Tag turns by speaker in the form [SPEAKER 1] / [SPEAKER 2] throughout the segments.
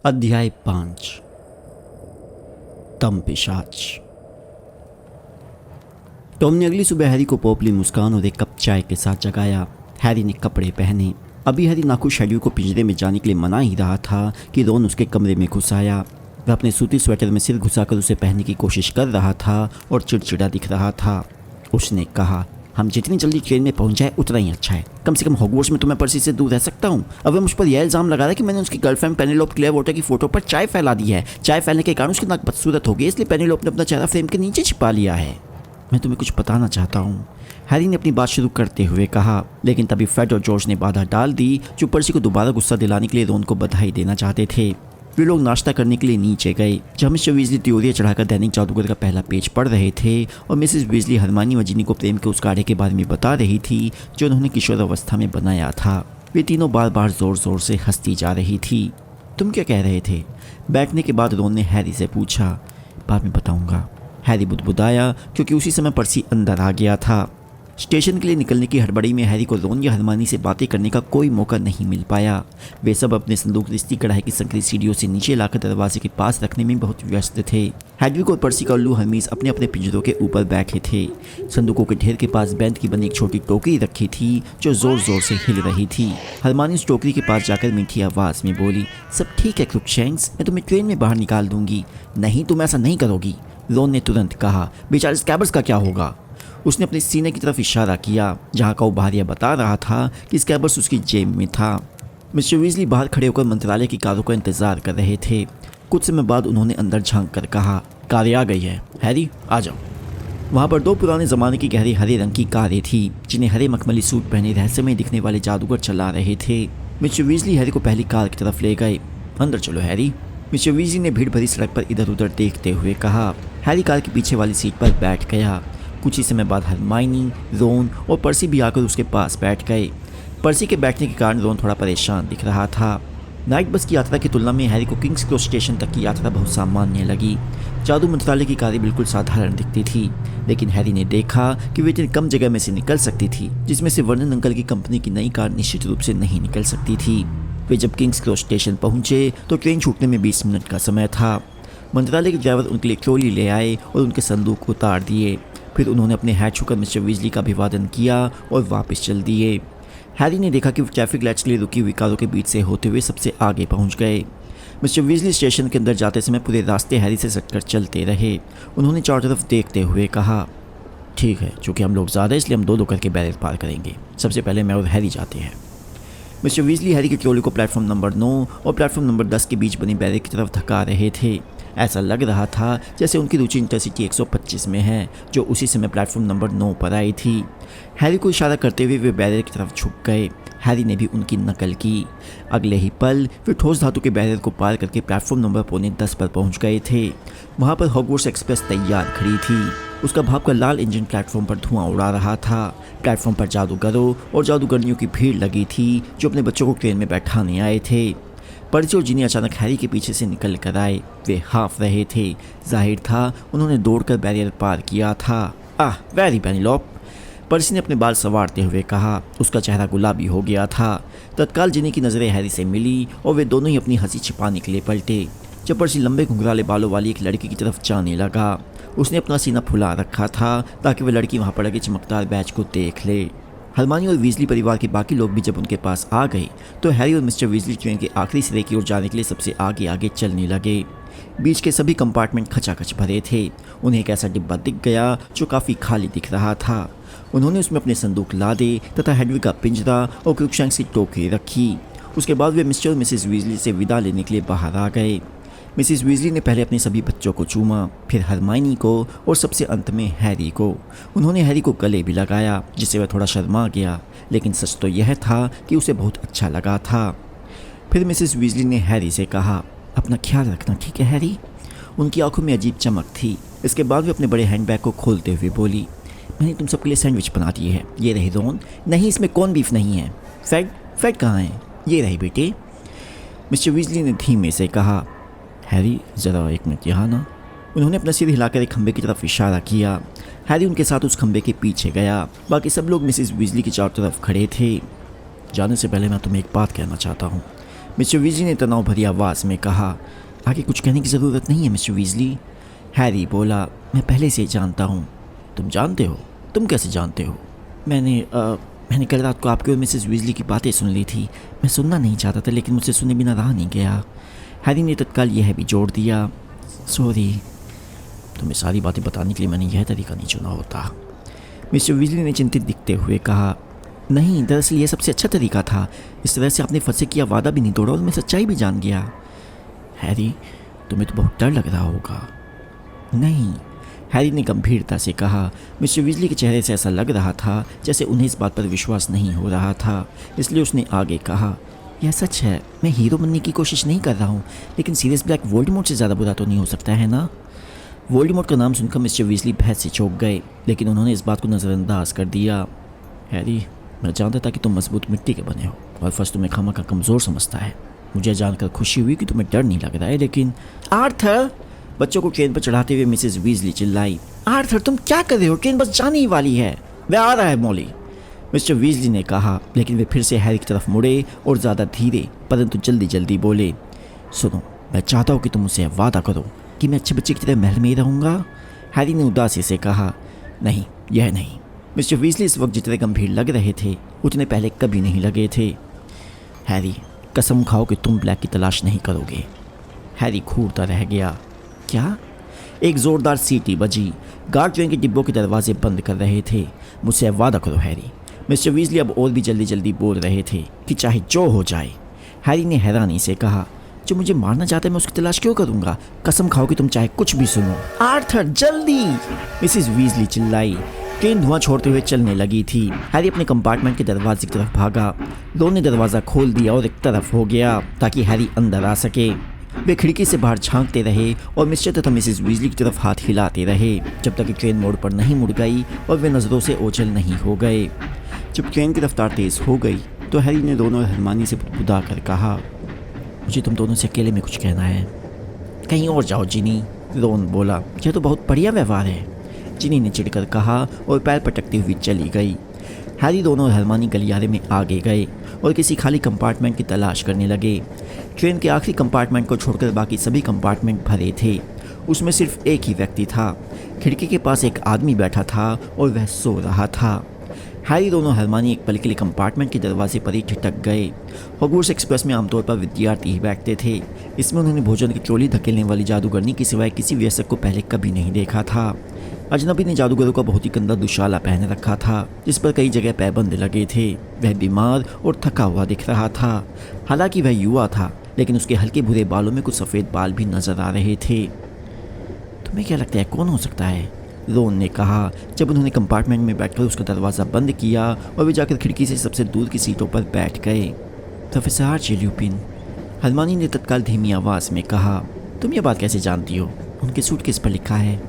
[SPEAKER 1] अध्याय 5 तम पिशाच। टॉम ने अगली सुबह हैरी को पोपली मुस्कान और एक कप चाय के साथ जगाया। हैरी ने कपड़े पहने। अभी हैरी नाखुश हैरी को पिंजरे में जाने के लिए मना ही रहा था कि रोन उसके कमरे में घुस आया। वह अपने सूती स्वेटर में सिर घुसाकर उसे पहनने की कोशिश कर रहा था और चिड़चिड़ा दिख रहा था। उसने कहा, हम जितनी जल्दी ट्रेन में पहुंच जाए उतना ही अच्छा है। कम से कम हॉगवर्ट्स में तो मैं पर्सी से दूर रह सकता हूँ। अब वह मुझ पर यह इल्ज़ाम लगा रहा है कि मैंने उसकी गर्लफ्रेंड पेनेलोप क्लेयरवाटर की फोटो पर चाय फैला दी है। चाय फैलने के कारण उसकी नाक बदसूरत हो गई, इसलिए पेनेलोप ने अपना चेहरा फ्रेम के नीचे छिपा लिया है। मैं तुम्हें कुछ बताना चाहता हूँ, हैरी ने अपनी बात शुरू करते हुए कहा। लेकिन तभी फ्रेड और जॉर्ज ने बाधा डाल दी, जो पर्सी को दोबारा गुस्सा दिलाने के लिए रोन को बधाई देना चाहते थे। वे लोग नाश्ता करने के लिए नीचे गए, जहाँ मिस्टर वीजली त्योरियाँ चढ़ाकर दैनिक जादूगर का पहला पेज पढ़ रहे थे और मिसेस वीजली हरमानी व जिनी को प्रेम के उस गाढ़े के बारे में बता रही थी जो उन्होंने किशोर अवस्था में बनाया था। वे तीनों बार बार जोर जोर से हंसती जा रही थी। तुम क्या कह रहे थे? बैठने के बाद रोन ने हैरी से पूछा। बाद में बताऊंगा, हैरी बुदबुदाया, क्योंकि उसी समय पर्सी अंदर आ गया था। स्टेशन के लिए निकलने की हड़बड़ी में हैरी को रोन या हरमानी से बातें करने का कोई मौका नहीं मिल पाया। वे सब अपने संदूक रिश्ती कढ़ाई की संकरी सीढ़ियों से नीचे लाकर दरवाजे के पास रखने में बहुत व्यस्त थे। हैडविग और पर्सी का उल्लू हमीज अपने अपने पिंजरों के ऊपर बैठे थे। संदूकों के ढेर के पास बैंड की बनी एक छोटी टोकरी रखी थी जो जोर जोर से हिल रही थी। हरमानी उस टोकरी के पास जाकर मीठी आवाज में बोली, सब ठीक है क्रुकशैंक्स, मैं तुम्हें ट्रेन में बाहर निकाल दूंगी। नहीं, तुम ऐसा नहीं करोगी, रोन ने तुरंत कहा। बेचारे स्कैबर्स का क्या होगा? उसने अपने सीने की तरफ इशारा किया, जहाँ का वो बाहरिया बता रहा था कि स्कैबर्स उसकी जेब में था। मिस्टर वीजली बाहर खड़े होकर मंत्रालय की कारों का इंतजार कर रहे थे। कुछ समय बाद उन्होंने अंदर झांक कर कहा, कारें आ गई है, हैरी आ जाओ। वहाँ पर दो पुराने ज़माने की गहरी हरे रंग की कारें थी, जिन्हें हरे मखमली सूट पहने रहस्यमय दिखने वाले जादूगर चला रहे थे। मिस्टर वीजली हैरी को पहली कार की तरफ ले गए। अंदर चलो हैरी, मिस्टर वीजली ने भीड़ भरी सड़क पर इधर उधर देखते हुए कहा। हैरी कार की पीछे वाली सीट पर बैठ गया। कुछ ही समय बाद हरमाइनी, रोन और पर्सी भी आकर उसके पास बैठ गए। पर्सी के बैठने के कारण रोन थोड़ा परेशान दिख रहा था। नाइट बस की यात्रा की तुलना में हैरी को किंग्स क्रॉस स्टेशन तक की यात्रा बहुत सामान्य लगी। जादू मंत्रालय की कारें बिल्कुल साधारण दिखती थी, लेकिन हैरी ने देखा कि वे इतनी कम जगह में से निकल सकती थी जिसमें से वर्णन अंकल की कंपनी की नई कार निश्चित रूप से नहीं निकल सकती थी। वे जब किंग्स क्रॉस स्टेशन पहुंचे तो ट्रेन छूटने में 20 मिनट का समय था। मंत्रालय के ड्राइवर उनके लिए ट्रॉली ले आए और उनके संदूक उतार दिए। फिर उन्होंने अपने हैट छूकर मिस्टर वीजली का अभिवादन किया और वापस चल दिए। हैरी ने देखा कि वो ट्रैफिक लाइट्स के लिए रुकी हुई कारों के बीच से होते हुए सबसे आगे पहुंच गए। मिस्टर वीजली स्टेशन के अंदर जाते समय पूरे रास्ते हैरी से सटकर चलते रहे। उन्होंने चारों तरफ देखते हुए कहा, ठीक है, चूँकि हम लोग ज़्यादा इसलिए हम दो करके बैरियर पार करेंगे। सबसे पहले मैं और हैरी जाते हैं। मिस्टर वीजली हैरी की ट्रॉली को प्लेटफॉर्म नंबर 9 और प्लेटफॉर्म नंबर 10 के बीच बनी बैरियर की तरफ धक्का रहे थे। ऐसा लग रहा था जैसे उनकी रुचि इंटरसिटी 125 में है, जो उसी समय प्लेटफॉर्म नंबर 9 पर आई थी। हैरी को इशारा करते हुए वे बैरियर की तरफ झुक गए। हैरी ने भी उनकी नकल की। अगले ही पल वे ठोस धातु के बैरियर को पार करके प्लेटफॉर्म नंबर 9:45 पर पहुंच गए थे। वहां पर हॉगवर्ट्स एक्सप्रेस तैयार खड़ी थी। उसका भाप का लाल इंजन प्लेटफॉर्म पर धुआं उड़ा रहा था। प्लेटफॉर्म पर जादूगरों और जादूगरनियों की भीड़ लगी थी जो अपने बच्चों को ट्रेन में बैठाने आए थे। पर्सी और जिनी अचानक हैरी के पीछे से निकल कर आए। वे हाफ रहे थे। जाहिर था उन्होंने दौड़कर बैरियर पार किया था। आह, वेरी पेनेलोप, पर्सी ने अपने बाल संवारते हुए कहा। उसका चेहरा गुलाबी हो गया था। तत्काल जिनी की नज़रें हैरी से मिली और वे दोनों ही अपनी हंसी छिपाने के लिए पलटे। जब पर्सी लंबे घुंघराले बालों वाली एक लड़की की तरफ जाने लगा, उसने अपना सीना फुला रखा था ताकि वह लड़की वहाँ पर लगे चमकदार बैच को देख ले। हरमानी और वीजली परिवार के बाकी लोग भी जब उनके पास आ गए तो हैरी और मिस्टर वीजली ट्रेन के आखिरी सिरे की ओर जाने के लिए सबसे आगे आगे चलने लगे। बीच के सभी कंपार्टमेंट खचाखच भरे थे। उन्हें एक ऐसा डिब्बा दिख गया जो काफ़ी खाली दिख रहा था। उन्होंने उसमें अपने संदूक लादे तथा हैडविग का पिंजरा और क्रुकशैंक्स की टोकरी रखी। उसके बाद वे मिस्टर और मिसेस वीजली से विदा लेने के लिए बाहर आ गए। मिसेस वीजली ने पहले अपने सभी बच्चों को चूमा, फिर हरमाइनी को और सबसे अंत में हैरी को। उन्होंने हैरी को गले भी लगाया, जिससे वह थोड़ा शर्मा गया, लेकिन सच तो यह था कि उसे बहुत अच्छा लगा था। फिर मिसेस वीजली ने हैरी से कहा, अपना ख्याल रखना, ठीक है हैरी? उनकी आंखों में अजीब चमक थी। इसके बाद वे अपने बड़े हैंडबैग को खोलते हुए बोली, मैंने तुम सबके लिए सैंडविच बना दिए है, ये रहे रोन। नहीं, इसमें कॉर्न बीफ नहीं है। फेड कहाँ है? ये रहे बेटे। मिस्टर वीजली ने धीमे से कहा, हैरी ज़रा एक मिनट यहाँ ना। उन्होंने अपना सिर हिलाकर एक खंबे की तरफ इशारा किया। हैरी उनके साथ उस खंबे के पीछे गया। बाकी सब लोग मिसेस वीजली की चारों तरफ खड़े थे। जाने से पहले मैं तुम्हें एक बात कहना चाहता हूँ। मिस्टर वीजली ने तनाव भरी आवाज़ में कहा। आगे कुछ कहने की ज़रूरत नहीं है मिस्टर वीजली। हैरी बोला, मैं पहले से ही जानता हूँ। तुम जानते हो? तुम कैसे जानते हो? मैंने कल रात को आपके और मिसेस वीजली की बातें सुन ली थी। मैं सुनना नहीं चाहता था, लेकिन मुझसे सुने बिना रहा नहीं गया। हैरी ने तत्काल यह भी जोड़ दिया, सॉरी। तुम्हें सारी बातें बताने के लिए मैंने यह तरीका नहीं चुना होता। मिस्टर वीजली ने चिंतित दिखते हुए कहा, नहीं, दरअसल यह सबसे अच्छा तरीका था। इस तरह से आपने फंसे किया वादा भी नहीं तोड़ा और मैं सच्चाई भी जान गया। हैरी, तुम्हें तो बहुत डर लग रहा होगा। नहीं, हैरी ने गंभीरता से कहा। मिस्टर वीजली के चेहरे से ऐसा लग रहा था जैसे उन्हें इस बात पर विश्वास नहीं हो रहा था, इसलिए उसने आगे कहा, यह सच है, मैं हीरो बनने की कोशिश नहीं कर रहा हूँ, लेकिन सीरियस ब्लैक वोल्डेमॉर्ट से ज़्यादा बुरा तो नहीं हो सकता है ना? वोल्डेमॉर्ट का नाम सुनकर मिस्टर वीजली बहस से चौंक गए, लेकिन उन्होंने इस बात को नज़रअंदाज कर दिया। हैरी, मैं जानता था कि तुम मजबूत मिट्टी के बने हो और फर्स्ट तुम्हें खामा का कमज़ोर समझता है। मुझे जानकर खुशी हुई कि तुम्हें डर नहीं लग रहा है, लेकिन आर्थर! बच्चों को ट्रेन पर चढ़ाते हुए मिसेस वीजली चिल्लाई, आर्थर तुम क्या कर रहे हो? ट्रेन बस जाने ही वाली है। वह आ रहा है मॉली, मिस्टर वीजली ने कहा, लेकिन वे फिर से हैरी की तरफ मुड़े और ज़्यादा धीरे परंतु जल्दी जल्दी बोले, सुनो, मैं चाहता हूँ कि तुम मुझसे वादा करो कि मैं अच्छे बच्चे की तरह महल में ही रहूँगा। हैरी ने उदासी से कहा, नहीं, यह नहीं। मिस्टर वीजली इस वक्त जितने गंभीर लग रहे थे उतने पहले कभी नहीं लगे थे। हैरी, कसम खाओ कि तुम ब्लैक की तलाश नहीं करोगे। हैरी घूरता रह गया। क्या? एक ज़ोरदार सीटी बजी। गार्ड ट्रेन के डिब्बों के दरवाजे बंद कर रहे थे। मुझसे वादा करो हैरी। मिस्टर वीजली अब और भी जल्दी जल्दी बोल रहे थे कि चाहे जो हो जाए। हैरी ने हैरानी से कहा, जो मुझे मारना चाहता है मैं उसकी तलाश क्यों करूंगा? कसम खाओ कि तुम चाहे कुछ भी सुनो। आर्थर जल्दी! मिसेस वीजली चिल्लाई। ट्रेन धुआं छोड़ते हुए चलने लगी थी। हैरी अपने कंपार्टमेंट के दरवाजे की तरफ भागा। दोनों ने दरवाज़ा खोल दिया और एक तरफ हो गया ताकि हैरी अंदर आ सके। वे खिड़की से बाहर झांकते रहे और मिस्टर तथा मिसेस वीजली की तरफ हाथ हिलाते रहे जब तक कि ट्रेन मोड़ पर नहीं मुड़ गई और वे नज़रों से ओझल नहीं हो गए। जब ट्रेन की रफ्तार तेज़ हो गई तो हैरी ने दोनों हरमानी से बुदबुदा कर कहा, मुझे तुम दोनों से अकेले में कुछ कहना है। कहीं और जाओ जिनी, रोन बोला। यह तो बहुत बढ़िया व्यवहार है, जिनी ने चिढ़कर कहा और पैर पटकती हुई चली गई। हैरी दोनों हरमानी गलियारे में आगे गए और किसी खाली कंपार्टमेंट की तलाश करने लगे। ट्रेन के आखिरी कंपार्टमेंट को छोड़कर बाकी सभी कंपार्टमेंट भरे थे। उसमें सिर्फ एक ही व्यक्ति था। खिड़की के पास एक आदमी बैठा था और वह सो रहा था। हैरी दोनों हरमानी एक पल के लिए कंपार्टमेंट के दरवाजे पर ही ठिठक गए। हॉगवर्ट्स एक्सप्रेस में आमतौर पर विद्यार्थी ही बैठते थे। इसमें उन्होंने भोजन की ट्रॉली धकेलने वाली जादूगरनी के सिवाय किसी वयस्क को पहले कभी नहीं देखा था। अजनबी ने जादूगरों का बहुत ही गंदा दुशाला पहन रखा था जिस पर कई जगह पैबंद लगे थे। वह बीमार और थका हुआ दिख रहा था। हालांकि वह युवा था, लेकिन उसके हल्के भूरे बालों में कुछ सफ़ेद बाल भी नजर आ रहे थे। तुम्हें क्या लगता है कौन हो सकता है? रोन ने कहा जब उन्होंने कंपार्टमेंट में बैठकर उसका दरवाज़ा बंद किया और वे जाकर खिड़की से सबसे दूर की सीटों पर बैठ गए। प्रोफेसर आर्ची ल्यूपिन, हरमानी ने तत्काल धीमी आवाज़ में कहा। तुम ये बात कैसे जानती हो? उनके सूटकेस पर लिखा है।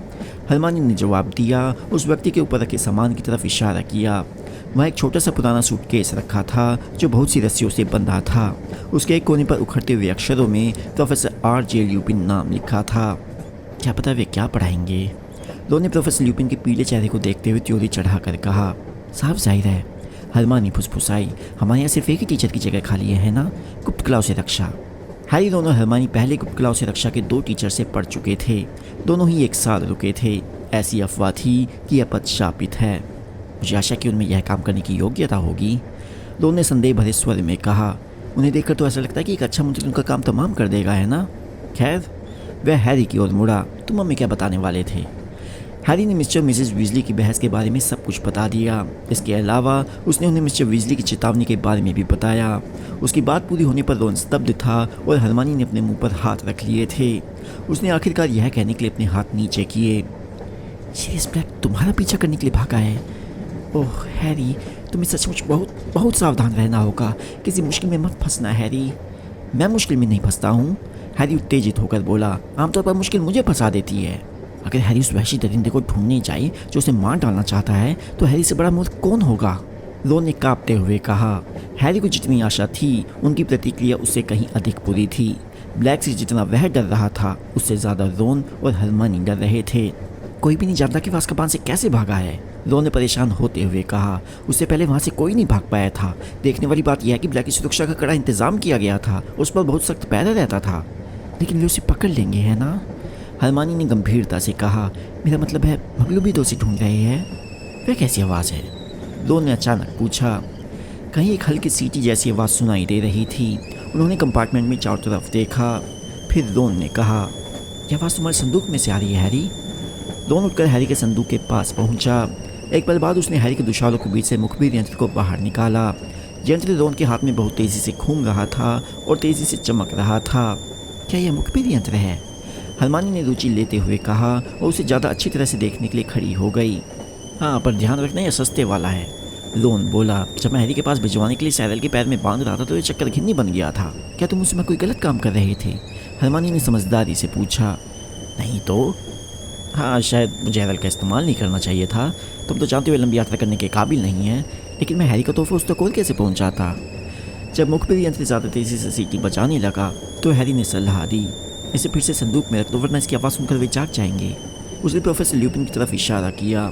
[SPEAKER 1] हरमानी ने जवाब दिया। उस व्यक्ति के ऊपर रखे सामान की तरफ इशारा किया। वहाँ एक छोटा सा पुराना सूटकेस रखा था जो बहुत सी रस्सियों से बंधा था। उसके एक कोने पर उखड़ते हुए अक्षरों में प्रोफेसर आर.जे. ल्यूपिन नाम लिखा था। क्या पता वे क्या पढ़ाएंगे? रोन ने प्रोफेसर ल्यूपिन के पीले चेहरे को देखते हुए त्योरी चढ़ाकर कहा, साफ जाहिर है। हरमानी फुसफुसाई, हमारे यहाँ सिर्फ एक ही टीचर की जगह खाली है ना? गुप्त कलाओं से रक्षा। हैरी दोनों हरमानी पहले गुप्त कलाओं से रक्षा के 2 टीचर से पढ़ चुके थे। दोनों ही एक साल रुके थे। ऐसी अफवाह थी कि यह पद शापित है। मुझे आशा कि उनमें यह काम करने की योग्यता होगी। रोन ने संदेह भरे स्वर में कहा। उन्हें देखकर तो ऐसा लगता है कि एक अच्छा मंत्री उनका काम तमाम कर देगा, है ना? खैर, वह हैरी की ओर मुड़ा। तुम हमें क्या बताने वाले थे? हैरी ने मिस्टर मिसेस वीजली की बहस के बारे में सब कुछ बता दिया। इसके अलावा उसने उन्हें मिस्टर वीजली की चेतावनी के बारे में भी बताया। उसकी बात पूरी होने पर रोन स्तब्ध था और हरमानी ने अपने मुंह पर हाथ रख लिए थे। उसने आखिरकार यह कहने के लिए अपने हाथ नीचे किए, सीरियस ब्लैक तुम्हारा पीछा करने के लिए भागा है। ओह हैरी, तुम्हें सचमुच बहुत सावधान रहना होगा। किसी मुश्किल में मत फंसना हैरी। मैं मुश्किल में नहीं फंसता हूँ, हैरी उत्तेजित होकर बोला। आमतौर पर मुश्किल मुझे फंसा देती है। अगर हैरी उस वहशी दरिंदे को ढूंढने जाए जो उसे मार डालना चाहता है तो हैरी से बड़ा मूर्ख कौन होगा? रोन ने कांपते हुए कहा। हैरी को जितनी आशा थी उनकी प्रतिक्रिया उससे कहीं अधिक बुरी थी। ब्लैक से जितना वह डर रहा था उससे ज़्यादा रोन और हरमानी डर रहे थे। कोई भी नहीं जानता कि वो अज़्काबान से कैसे भागा है। रोन ने परेशान होते हुए कहा। उससे पहले वहाँ से कोई नहीं भाग पाया था। देखने वाली बात यह है कि ब्लैक की सुरक्षा का कड़ा इंतजाम किया गया था। उस पर बहुत सख्त पहरा रहता था। लेकिन वे उसे पकड़ लेंगे, है ना? हरमानी ने गंभीरता से कहा। मेरा मतलब है मगलू भी तो उसे ढूंढ रहे हैं। वह कैसी आवाज़ है? रोन ने अचानक पूछा। कहीं एक हल्की सीटी जैसी आवाज़ सुनाई दे रही थी। उन्होंने कंपार्टमेंट में चारों तरफ देखा। फिर रोन ने कहा, यह आवाज़ तुम्हारे संदूक में से आ रही है हैरी। रोन उठकर हैरी के संदूक के पास पहुंचा। एक पल बाद उसने हैरी के दुशालों के बीच से मुखबिर यंत्र को बाहर निकाला। यंत्र रोन के हाथ में बहुत तेज़ी से घूम रहा था और तेज़ी से चमक रहा था। क्या यह मुखबिर यंत्र है? हरमानी ने रुचि लेते हुए कहा और उसे ज़्यादा अच्छी तरह से देखने के लिए खड़ी हो गई। हाँ, पर ध्यान रखना यह सस्ते वाला है, रोन बोला। जब मैं हैरी के पास भिजवाने के लिए सैरल के पैर में बांध रहा था तो ये चक्कर घिन्नी बन गया था। क्या तुम उसमें कोई गलत काम कर रहे थे? हरमानी ने समझदारी से पूछा। नहीं तो? हाँ, शायद मुझे हैरल का इस्तेमाल नहीं करना चाहिए था। तुम तो जानते हुए लंबी यात्रा करने के काबिल नहीं है। लेकिन मैं हैरी का तोहफा उस तक और कैसे पहुँचाता? जब मुखबिर यंत्र ज़्यादा तेज़ी से सीटी बजाने लगा तो हैरी ने सलाह दी, इसे फिर से संदूक में रख दो, वरना इसकी आवाज़ सुनकर वे जाग जाएंगे। उसने प्रोफेसर ल्यूपिन की तरफ इशारा किया।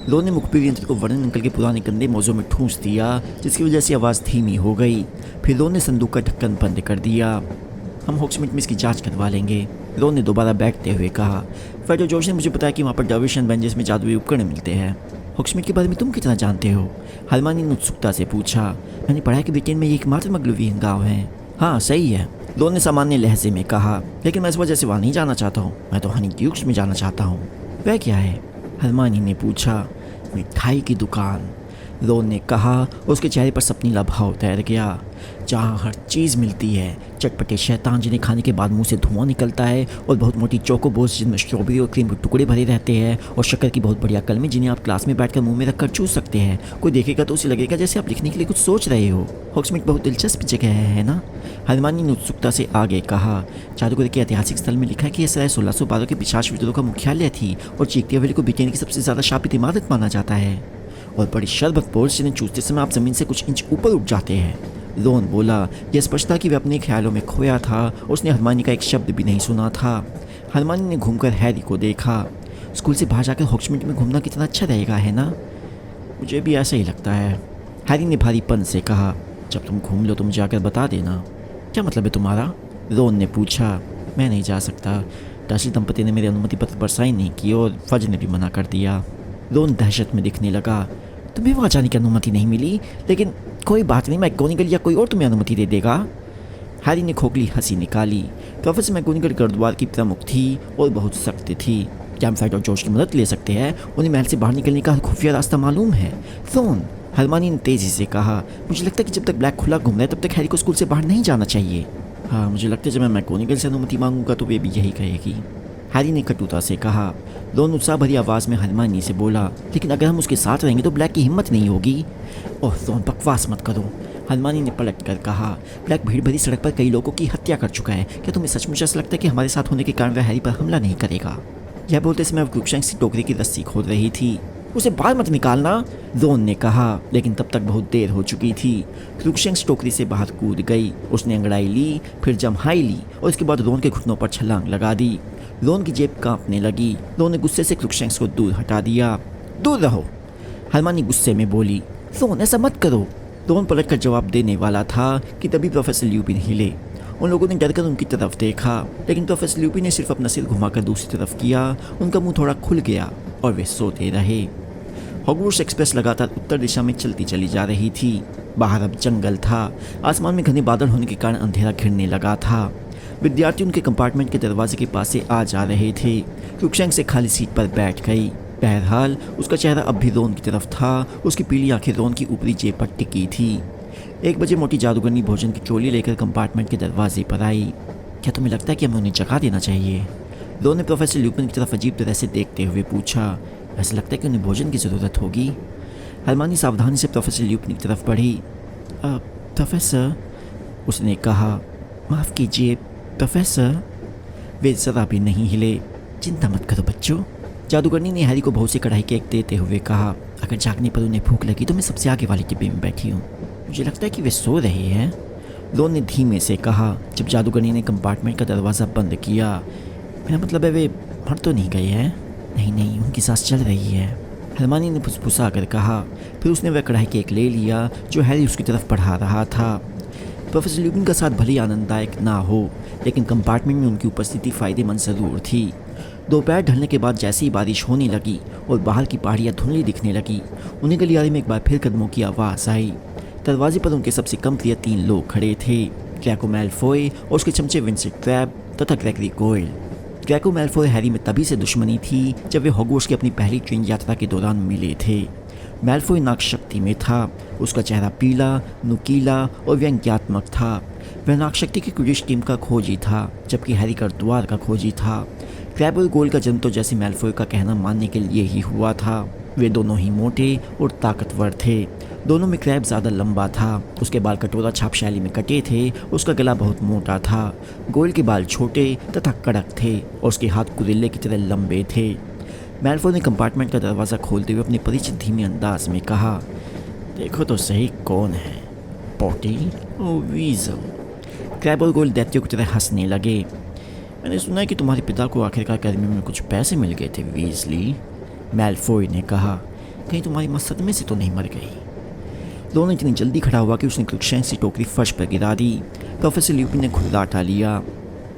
[SPEAKER 1] रोन ने मुखबिर यंत्र को वर्णन अंकल के पुराने गंदे मौजों में ठूंस दिया, जिसकी वजह से आवाज़ धीमी हो गई। फिर रोन ने संदूक का ढक्कन बंद कर दिया। हम हॉग्समीड में इसकी जांच करवा लेंगे, रोन ने दोबारा बैठते हुए कहा। फेडर जॉर्ज ने मुझे बताया कि वहाँ पर डर्विश एंड बेंजेस में जादुई उपकरण मिलते हैं। हॉग्समीड के बारे में तुम कितना जानते हो? हरमानी ने उत्सुकता से पूछा। मैंने पढ़ा है कि ब्रिटेन में ये एकमात्र मगलुवियन गाँव है। हाँ, सही है, रोन ने सामान्य लहजे में कहा। लेकिन मैं इस वजह से वहाँ नहीं जाना चाहता हूँ। मैं तो हनी ड्यूक्स में जाना चाहता हूँ। वह क्या है? हरमानी ने पूछा। मिठाई की दुकान, रोन ने कहा। उसके चेहरे पर सपनीला भाव तैर गया। जहाँ हर चीज़ मिलती है, चटपटे शैतान जिन्हें खाने के बाद मुंह से धुआं निकलता है, और बहुत मोटी चोकोबोस जिनमें स्ट्रॉबेरी और क्रीम के टुकड़े भरे रहते हैं, और शक्कर की बहुत बढ़िया कलमें जिन्हें आप क्लास में बैठकर मुंह में रखकर चूस सकते हैं। कोई देखेगा तो उसे लगेगा जैसे आप लिखने के लिए कुछ सोच रहे हो। हॉग्समीड बहुत दिलचस्प जगह है ना? हरमानी ने उत्सुकता से आगे कहा। जादूगर के ऐतिहासिक स्थल में लिखा है कि यह सराय 1612 के पिशाच विद्रोह का मुख्यालय थी और चीखती हवेली को ब्रिटेन की सबसे ज़्यादा शापित इमारत माना जाता है। और बड़ी शरबत पोर्स जिन्हें चूसते समय आप ज़मीन से कुछ इंच ऊपर उठ जाते हैं, रोन बोला। यह स्पष्ट था कि वह अपने ख्यालों में खोया था। उसने हरमानी का एक शब्द भी नहीं सुना था। हरमानी ने घूमकर हैरी को देखा। स्कूल से बाहर जाकर हॉग्समीड में घूमना कितना अच्छा रहेगा, है ना? मुझे भी ऐसा ही लगता है, हैरी ने भारीपन से कहा। जब तुम घूम लो तो मुझे आकर बता देना। क्या मतलब है तुम्हारा? रोन ने पूछा। मैं नहीं जा सकता। डर्सी दंपति ने मेरे अनुमति पत्र पर साइन नहीं की और फज ने भी मना कर दिया। रोन दहशत में दिखने लगा। तुम्हें वहाँ जाने की अनुमति नहीं मिली? लेकिन कोई बात नहीं, मैगोनिगल या कोई और तुम्हें अनुमति दे देगा। हैरी ने खोखली हंसी निकाली। प्रोफेसर मैगोनिगल गुरुद्वार की प्रमुख थी और बहुत सख्त थी। क्या हम फेडर जॉर्ज की मदद ले सकते हैं? उन्हें महल से बाहर निकलने का खुफिया रास्ता मालूम है। रोन, हरमानी ने तेज़ी से कहा। मुझे लगता है कि जब तक ब्लैक खुला घूम रहा है तब तक हैरी को स्कूल से बाहर नहीं जाना चाहिए। हाँ, मुझे लगता है जब मैं मैगोनिगल से अनुमति मांगूंगा तो वे भी यही कहेगी, हैरी ने कटुता से कहा। रोन उत्साह भरी आवाज़ में हरमानी से बोला। लेकिन अगर हम उसके साथ रहेंगे तो ब्लैक की हिम्मत नहीं होगी। ओह रोन, बकवास मत करो, हरमानी ने पलट कर कहा। ब्लैक भीड़ भरी सड़क पर कई लोगों की हत्या कर चुका है। क्या तुम्हें सचमुच ऐसा लगता है कि हमारे साथ होने के कारण वह हैरी पर हमला नहीं करेगा? यह बोलते समय क्रूकशैंक्स की टोकरी की रस्सी खोद रही थी। उसे बाहर मत निकालना, रोन ने कहा। लेकिन तब तक बहुत देर हो चुकी थी। क्रूकशैंक्स टोकरी से बाहर कूद गई। उसने अंगड़ाई ली, फिर जम्हाई ली और उसके बाद रोन के घुटनों पर छलांग लगा दी। रोन की जेब कांपने लगी। रोन ने गुस्से से क्रूकशैंक्स को दूर हटा दिया। दूर रहो, हरमानी गुस्से में बोली। रोन, ऐसा मत करो। रोन पलट कर जवाब देने वाला था कि तभी प्रोफेसर ल्यूपिन हिले। उन लोगों ने डरकर उनकी तरफ देखा, लेकिन प्रोफेसर ल्यूपिन ने सिर्फ अपना सिर घुमाकर दूसरी तरफ किया। उनका मुंह थोड़ा खुल गया और वे सोते रहे। हॉगवर्ट्स एक्सप्रेस लगातार उत्तर दिशा में चलती चली जा रही थी। बाहर अब जंगल था। आसमान में घने बादल होने के कारण अंधेरा घिरने लगा था। विद्यार्थी उनके कंपार्टमेंट के दरवाजे के पास से आ जा रहे थे। क्रूकशैंक्स से खाली सीट पर बैठ गई। बहरहाल उसका चेहरा अब भी रोन की तरफ था। उसकी पीली आंखें रोन की ऊपरी जेब पर टिकी थी। 1 बजे मोटी जादूगरनी भोजन की चोली लेकर कंपार्टमेंट के दरवाजे पर आई। क्या तुम्हें लगता है कि हमें उन्हें जगा देना चाहिए? रोन ने प्रोफेसर ल्यूपिन की तरफ अजीब तरह से देखते हुए पूछा। ऐसा लगता है कि उन्हें भोजन की ज़रूरत होगी। हरमानी सावधानी से प्रोफेसर ल्यूपिन की तरफ बढ़ी। प्रोफेसर, उसने कहा। माफ़ कीजिए प्रोफेसर। वे ज़रा भी नहीं हिले। चिंता मत करो बच्चों, जादूगरनी ने हैरी को बहुत सी कढ़ाई केक देते हुए कहा। अगर जागने पर उन्हें भूख लगी तो मैं सबसे आगे वाले डिब्बे में बैठी हूँ। मुझे लगता है कि वे सो रहे हैं, रोन ने धीमे से कहा जब जादूगरनी ने कंपार्टमेंट का दरवाज़ा बंद किया। मेरा मतलब है वे मर तो नहीं गए हैं? नहीं, उनकी सांस चल रही है। हरमानी ने फुसफुसा कर कहा। फिर उसने वह कढ़ाई केक ले लिया जो हैरी उसकी तरफ बढ़ा रहा था। प्रोफेसर ल्यूपिन का साथ भली आनंददायक ना हो, लेकिन कंपार्टमेंट में उनकी उपस्थिति फ़ायदेमंद ज़रूर थी। दोपहर ढलने के बाद जैसे ही बारिश होने लगी और बाहर की पहाड़ियाँ धुंधली दिखने लगी, उन्हें गलियारे में एक बार फिर कदमों की आवाज़ आई। दरवाजे पर उनके सबसे कम प्रिय 3 लोग खड़े थे, ड्रैको मैल्फॉय और उसके चमचे विंसेंट क्रैब तथा ग्रेगरी गोयल। ड्रैको मैल्फॉय हैरी में तभी से दुश्मनी थी जब वे हॉगवर्ट्स की अपनी पहली ट्रेन यात्रा के दौरान मिले थे। मैल्फॉय नागशक्ति में था, उसका चेहरा पीला, नुकीला और व्यंग्यात्मक था। वह नागशक्ति के क्विडिच टीम का खोजी था, जबकि हैरी करद्वार का खोजी था। क्रैब और गोल का जन्म तो जैसे मैल्फॉय का कहना मानने के लिए ही हुआ था। वे दोनों ही मोटे और ताकतवर थे। दोनों में क्रैब ज़्यादा लंबा था, उसके बाल कटोरा छाप शैली में कटे थे, उसका गला बहुत मोटा था। गोयल के बाल छोटे तथा कड़क थे और उसके हाथ गुरिल्ले की तरह लंबे थे। मैल्फॉय ने कंपार्टमेंट का दरवाज़ा खोलते हुए अपने परिचित धीमे अंदाज में कहा, देखो तो सही कौन है, पॉटी और वीज़ल। क्रैब और गोयल दैत्यों की तरह हंसने लगे। मैंने सुना है कि तुम्हारे पिता को आखिरकार गर्मी में कुछ पैसे मिल गए थे वीज़ली, मैल्फॉय ने कहा। कहीं तुम्हारी माँ सदमे से तो नहीं मर गई? दोनों इतनी जल्दी खड़ा हुआ कि उसने क्रुकशैंक्स की टोकरी फर्श पर गिरा दी। प्रोफेसर ल्यूपिन ने खुद उठा लिया।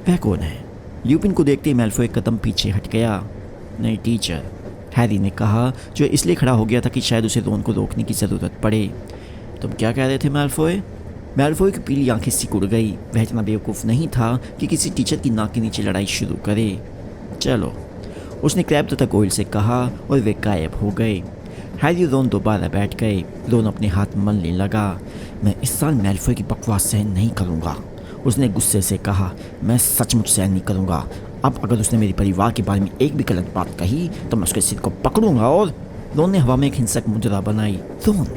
[SPEAKER 1] वह कौन है? ल्यूपिन को देखते ही मैल्फॉय एक कदम पीछे हट गया। नहीं टीचर, हैरी ने कहा, जो इसलिए खड़ा हो गया था कि शायद उसे रोन को रोकने की ज़रूरत पड़े। तुम क्या कह रहे थे मैल्फॉय? मैल्फॉय की पीली आंखें सिकुड़ गई। वह इतना बेवकूफ़ नहीं था कि किसी टीचर की नाक के नीचे लड़ाई शुरू करे। चलो, उसने क्रैब तथा गोयल से कहा और वे गायब हो गए। हैरी और रोन दोबारा बैठ गए। रोन अपने हाथ मलने लगा। मैं इस साल मैल्फॉय की बकवास सहन नहीं करूँगा, उसने गुस्से से कहा। मैं सचमुच सहन नहीं करूँगा। अब अगर उसने मेरे परिवार के बारे में एक भी गलत बात कही तो मैं उसके सिर को पकड़ूंगा। और रोन ने हवा में एक हिंसक मुद्रा बनाई। रोन,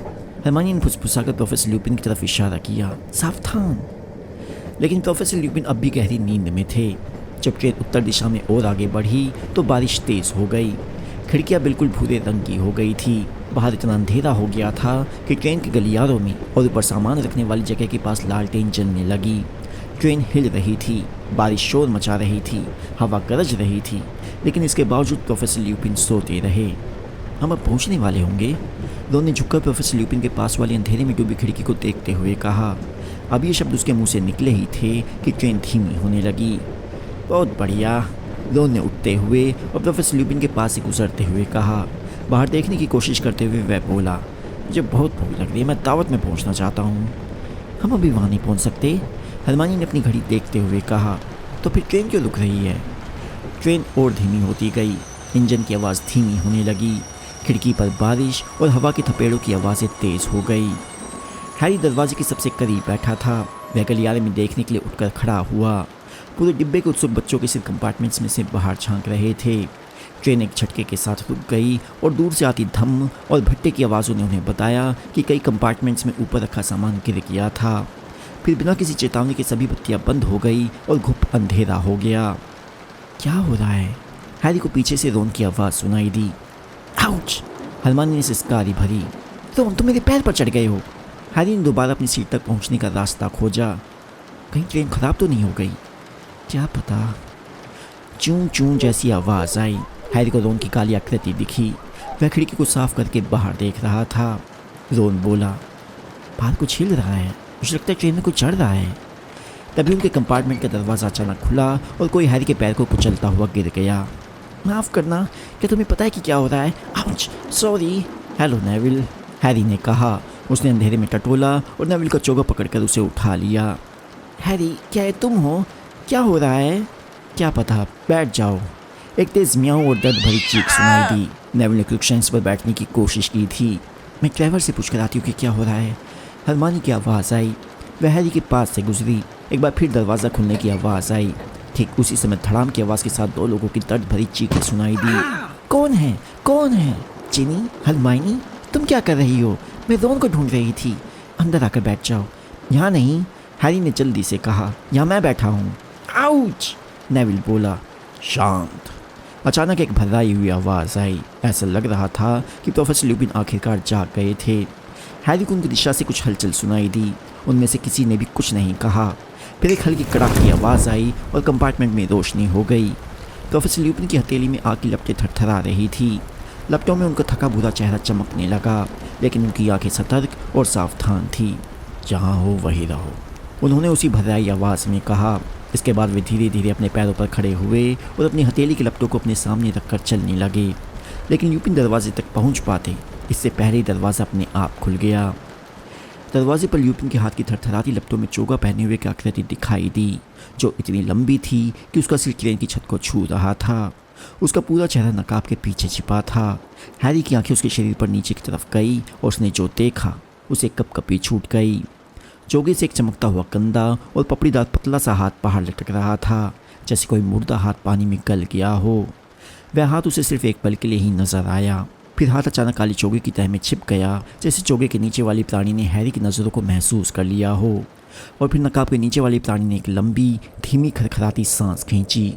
[SPEAKER 1] हरमानी ने फुसफुसाकर प्रोफेसर ल्यूपिन की तरफ इशारा किया, सावधान। लेकिन प्रोफेसर ल्यूपिन अब भी गहरी नींद में थे। जब ट्रेन उत्तर दिशा में और आगे बढ़ी तो बारिश तेज़ हो गई। खिड़कियां बिल्कुल भूरे रंग की हो गई थी। बाहर इतना अंधेरा हो गया था कि ट्रेन के गलियारों में और ऊपर सामान रखने वाली जगह के पास लालटेन जलने लगी। ट्रेन हिल रही थी, बारिश शोर मचा रही थी, हवा गरज रही थी, लेकिन इसके बावजूद प्रोफेसर ल्यूपिन सोते रहे। हम अब पहुंचने वाले होंगे, रोन ने झुककर प्रोफेसर ल्यूपिन के पास वाली अंधेरे में डूबी खिड़की को देखते हुए कहा। अब ये शब्द उसके मुंह से निकले ही थे कि ट्रेन धीमी होने लगी। बहुत बढ़िया, रोन ने उठते हुए और प्रोफेसर ल्यूपिन के पास से गुजरते हुए कहा। बाहर देखने की कोशिश करते हुए वह बोला, मुझे बहुत भूख लग रही है, मैं दावत में पहुंचना चाहता हूँ। हम अभी वहाँ नहीं पहुँच सकते, हरमानी ने अपनी घड़ी देखते हुए कहा। तो फिर ट्रेन क्यों रुक रही है? ट्रेन और धीमी होती गई। इंजन की आवाज़ धीमी होने लगी। खिड़की पर बारिश और हवा के थपेड़ों की आवाज़ें तेज़ हो गई। हैरी दरवाजे के सबसे करीब बैठा था। वह गलियारे में देखने के लिए उठकर खड़ा हुआ। पूरे डिब्बे के उत्सुक बच्चों के सिर कंपार्टमेंट्स में से बाहर झांक रहे थे। ट्रेन एक झटके के साथ रुक गई और दूर से आती धम्म और भट्टे की आवाज़ों ने उन्हें बताया कि कई कंपार्टमेंट्स में ऊपर रखा सामान गिर गया था। फिर बिना किसी चेतावनी के सभी बत्तियां बंद हो गई और घुप अंधेरा हो गया। क्या हो रहा है? हैरी को पीछे से रोन की आवाज़ सुनाई दी। आउच! हरमानी ने सिसकारी भरी। रोन, तुम मेरे पैर पर चढ़ गए हो। हैरी ने दोबारा अपनी सीट तक पहुंचने का रास्ता खोजा। कहीं ट्रेन खराब तो नहीं हो गई? क्या पता। चूं चूं जैसी आवाज़ आई। हैरी को रोन की काली आकृति दिखी। वह खिड़की को साफ करके बाहर देख रहा था। रोन बोला, बाहर कुछ हिल रहा है, मुझे लगता है ट्रेन में कुछ चढ़ रहा है। तभी उनके कंपार्टमेंट का दरवाज़ा अचानक खुला और कोई हैरी के पैर को कुचलता हुआ गिर गया। माफ़ करना, क्या तुम्हें पता है कि क्या हो रहा है? Ouch! Sorry. Hello Neville, Harry ने कहा। उसने अंधेरे में टटोला और नेविल का चोगा पकड़कर उसे उठा लिया। हैरी, क्या ये तुम हो? क्या हो रहा है? क्या पता, बैठ जाओ। एक तेज़ म्याऊं और दर्द भरी चीख सुनाई दी। नेविल ने क्रुकशैंक्स पर बैठने की कोशिश की थी। मैं ट्रैवर से पूछ कर आती हूँ कि क्या हो रहा है। हरमानी की आवाज़ आई। वह हैरी के पास से गुजरी। एक बार फिर दरवाज़ा खुलने की आवाज़ आई। ठीक उसी समय धड़ाम की आवाज़ के साथ 2 लोगों की दर्द भरी चीखें सुनाई दी। कौन है? कौन है? जिनी, हरमाइनी, तुम क्या कर रही हो? मैं रोन को ढूंढ रही थी। अंदर आकर बैठ जाओ। यहाँ नहीं, हैरी ने जल्दी से कहा। यहाँ मैं बैठा हूँ। आउच! नेविल बोला। शांत। अचानक एक भर्राई हुई आवाज़ आई। ऐसा लग रहा था कि प्रोफेसर ल्यूपिन आखिरकार जाग गए थे। हैरी को उनकी दिशा से कुछ हलचल सुनाई दी। उनमें से किसी ने भी कुछ नहीं कहा। फिर एक हल्की कड़ाक की आवाज़ आई और कंपार्टमेंट में रोशनी हो गई। प्रोफेसर ल्यूपिन की हथेली में आग की लपटें थरथरा रही थी। लपटों में उनका थका बुरा चेहरा चमकने लगा, लेकिन उनकी आंखें सतर्क और सावधान थी। जहाँ हो वहीं रहो, उन्होंने उसी भर्राई आवाज़ में कहा। इसके बाद वे धीरे धीरे अपने पैरों पर खड़े हुए और अपनी हथेली के लपटों को अपने सामने रखकर चलने लगे। लेकिन ल्यूपिन दरवाजे तक पहुंच पाते इससे पहले ही दरवाज़ा अपने आप खुल गया। दरवाजे पर ल्यूपिन के हाथ की थरथराती लपटों में चोगा पहने हुए एक आकृति दिखाई दी, जो इतनी लंबी थी कि उसका सिर ट्रेन की छत को छू रहा था। उसका पूरा चेहरा नकाब के पीछे छिपा था। हैरी की आंखें उसके शरीर पर नीचे की तरफ गई और उसने जो देखा उसे कपकपी छूट गई। चोगे से एक चमकता हुआ कंधा और पपड़ीदार पतला सा हाथ बाहर लटक रहा था, जैसे कोई मुर्दा हाथ पानी में गल गया हो। वह हाथ उसे सिर्फ एक पल के लिए ही नजर आया, फिर हाथ अचानक काली चोगे की तह में छिप गया, जैसे चोगे के नीचे वाली प्राणी ने हैरी की नज़रों को महसूस कर लिया हो। और फिर नकाब के नीचे वाली प्राणी ने एक लंबी धीमी खरखराती सांस खींची।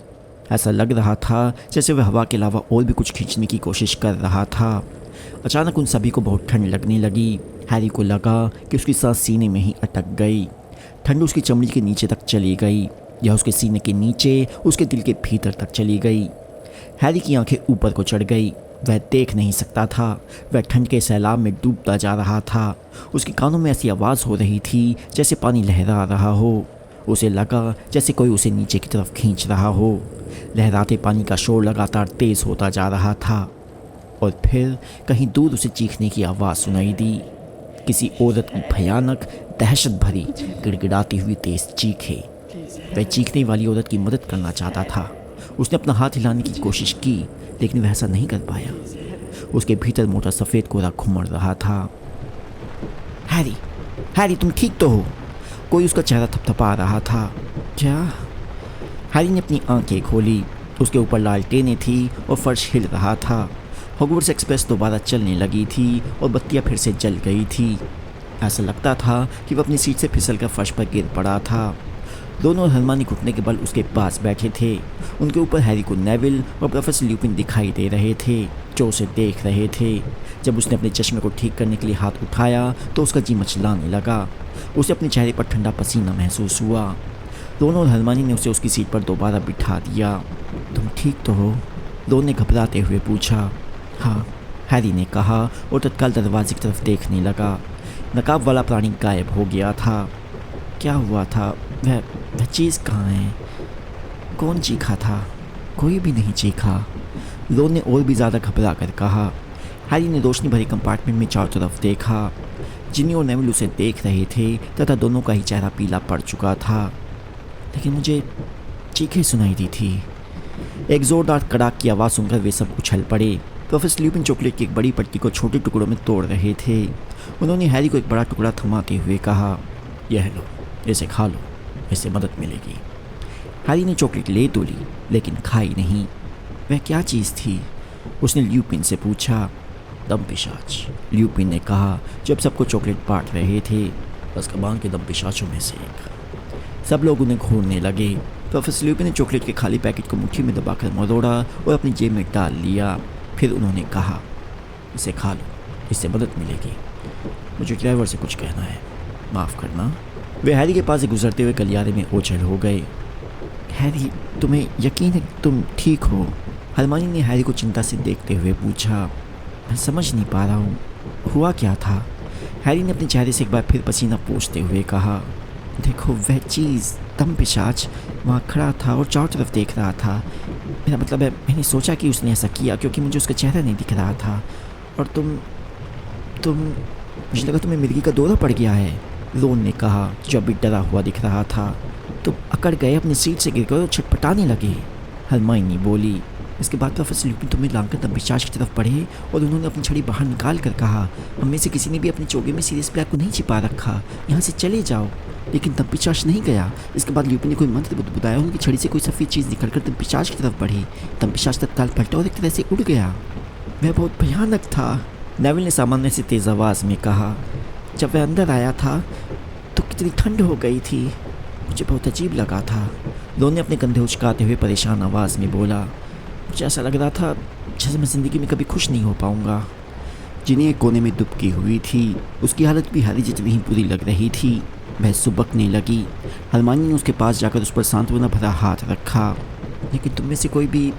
[SPEAKER 1] ऐसा लग रहा था जैसे वह हवा के अलावा और भी कुछ खींचने की कोशिश कर रहा था। अचानक उन सभी को बहुत ठंड लगने लगी। हैरी को लगा कि उसकी सांस सीने में ही अटक गई। ठंड उसकी चमड़ी के नीचे तक चली गई, या उसके सीने के नीचे उसके दिल के भीतर तक चली गई। हैरी की आंखें ऊपर को चढ़ गई। वह देख नहीं सकता था, वह ठंड के सैलाब में डूबता जा रहा था। उसके कानों में ऐसी आवाज़ हो रही थी जैसे पानी लहरा रहा हो। उसे लगा जैसे कोई उसे नीचे की तरफ खींच रहा हो। लहराते पानी का शोर लगातार तेज़ होता जा रहा था और फिर कहीं दूर उसे चीखने की आवाज़ सुनाई दी। किसी औरत की भयानक, दहशत भरी, गिड़गिड़ाती हुई तेज़ चीखें। वह चीखने वाली औरत की मदद करना चाहता था। उसने अपना हाथ हिलाने की कोशिश की, लेकिन वह ऐसा नहीं कर पाया। उसके भीतर मोटा सफ़ेद कोहरा घुमड़ रहा था। हैरी, हैरी तुम ठीक तो हो? कोई उसका चेहरा थपथपा रहा था। क्या? हैरी ने अपनी आंखें खोली। उसके ऊपर लालटेनें थी और फर्श हिल रहा था। हॉगवर्ट्स एक्सप्रेस दोबारा चलने लगी थी और बत्तियां फिर से जल गई थी। ऐसा लगता था कि वह अपनी सीट से फिसलकर फर्श पर गिर पड़ा था। दोनों हरमानी घुटने के बल उसके पास बैठे थे। उनके ऊपर हैरी को नेविल और प्रोफेसर ल्यूपिन दिखाई दे रहे थे, जो उसे देख रहे थे। जब उसने अपने चश्मे को ठीक करने के लिए हाथ उठाया तो उसका जी मचलाने लगा। उसे अपने चेहरे पर ठंडा पसीना महसूस हुआ। दोनों हरमानी ने उसे उसकी सीट पर दोबारा बिठा दिया। तुम ठीक तो हो? दोनों ने घबराते हुए पूछा। हाँ, हैरी ने कहा और तत्काल दरवाजे की तरफ देखने लगा। नकाब वाला प्राणी गायब हो गया था। क्या हुआ था? वह चीज़ कहाँ है? कौन चीखा था? कोई भी नहीं चीखा। लोन ने और भी ज़्यादा घबरा कर कहा। हैरी ने रोशनी भरी कंपार्टमेंट में चारों तरफ देखा। जिनी और नेविल उसे देख रहे थे तथा दोनों का ही चेहरा पीला पड़ चुका था। लेकिन मुझे चीखें सुनाई दी थी। एक ज़ोरदार कड़ाक की आवाज़ सुनकर वे सब उछल पड़े। प्रोफेसर ल्यूपिन चॉकलेट की एक बड़ी पट्टी को छोटे टुकड़ों में तोड़ रहे थे। उन्होंने हैरी को एक बड़ा टुकड़ा थमाते हुए कहा, यह लो, इसे खा लो, इससे मदद मिलेगी। हैरी ने चॉकलेट ले तो ली, लेकिन खाई नहीं। वह क्या चीज़ थी? उसने ल्यूपिन से पूछा। दम पिशाच, ल्यूपिन ने कहा जब सबको चॉकलेट बांट रहे थे। अज़्काबान के दम पिशाचों में से एक। सब लोग उन्हें घूरने लगे। प्रोफेसर ल्यूपिन ने चॉकलेट के खाली पैकेट को मुट्ठी में दबाकर मरोड़ा और अपनी जेब में डाल लिया। फिर उन्होंने कहा, इसे खा लो, इससे मदद मिलेगी। मुझे ड्राइवर से कुछ कहना है, माफ़ करना। वे हैरी के पास से गुजरते हुए गलियारे में ओझल हो गए। हैरी, तुम्हें यकीन है तुम ठीक हो? हरमानी ने हैरी को चिंता से देखते हुए पूछा। मैं समझ नहीं पा रहा हूँ, हुआ क्या था? हैरी ने अपने चेहरे से एक बार फिर पसीना पोंछते हुए कहा। देखो, वह चीज़, दम पिशाच, वहाँ खड़ा था और चारों तरफ देख रहा था। मेरा मतलब है, मैंने सोचा कि उसने ऐसा किया क्योंकि मुझे उसका चेहरा नहीं दिख रहा था। और तुम मुझे लगा तुम्हें मिर्गी का दौरा पड़ गया है, रोन ने कहा, जो अभी डरा हुआ दिख रहा था। तुम अकड़ गए, अपनी सीट से गिर गए और छटपटाने लगे, हरमाइनी बोली। इसके बाद प्रोफेसर ल्यूपिन तुम्हें लांघकर दम पिशाच की तरफ बढ़े और उन्होंने अपनी छड़ी बाहर निकाल कर कहा, हम में से किसी ने भी अपने चोगे में सीरियस ब्लैक को नहीं छिपा रखा, यहाँ से चले जाओ। लेकिन दम पिशाच नहीं गया। इसके बाद ल्यूपिन ने कोई मंत्र बुदबुदाया, उनकी छड़ी से कोई सफ़ेद चीज़ निकलकर दम पिशाच की तरफ बढ़ी। दम पिशाच तत्काल पलटा और एक तरह से उड़ गया। वह बहुत भयानक था, नेविल ने सामान्य से तेज़ आवाज़ में कहा। जब वह अंदर आया था तो कितनी ठंड हो गई थी, मुझे बहुत अजीब लगा था। लोन ने अपने कंधे उचकाते हुए परेशान आवाज़ में बोला। मुझे ऐसा लग रहा था जैसे मैं ज़िंदगी में कभी खुश नहीं हो पाऊँगा। जिन्हें एक कोने में दुबकी हुई थी, उसकी हालत भी हैरी जितनी ही बुरी लग रही थी। वह सुबकने लगी। हरमानी ने उसके पास जाकर उस पर सांत्वना भरा हाथ रखा। लेकिन तुम में से कोई भी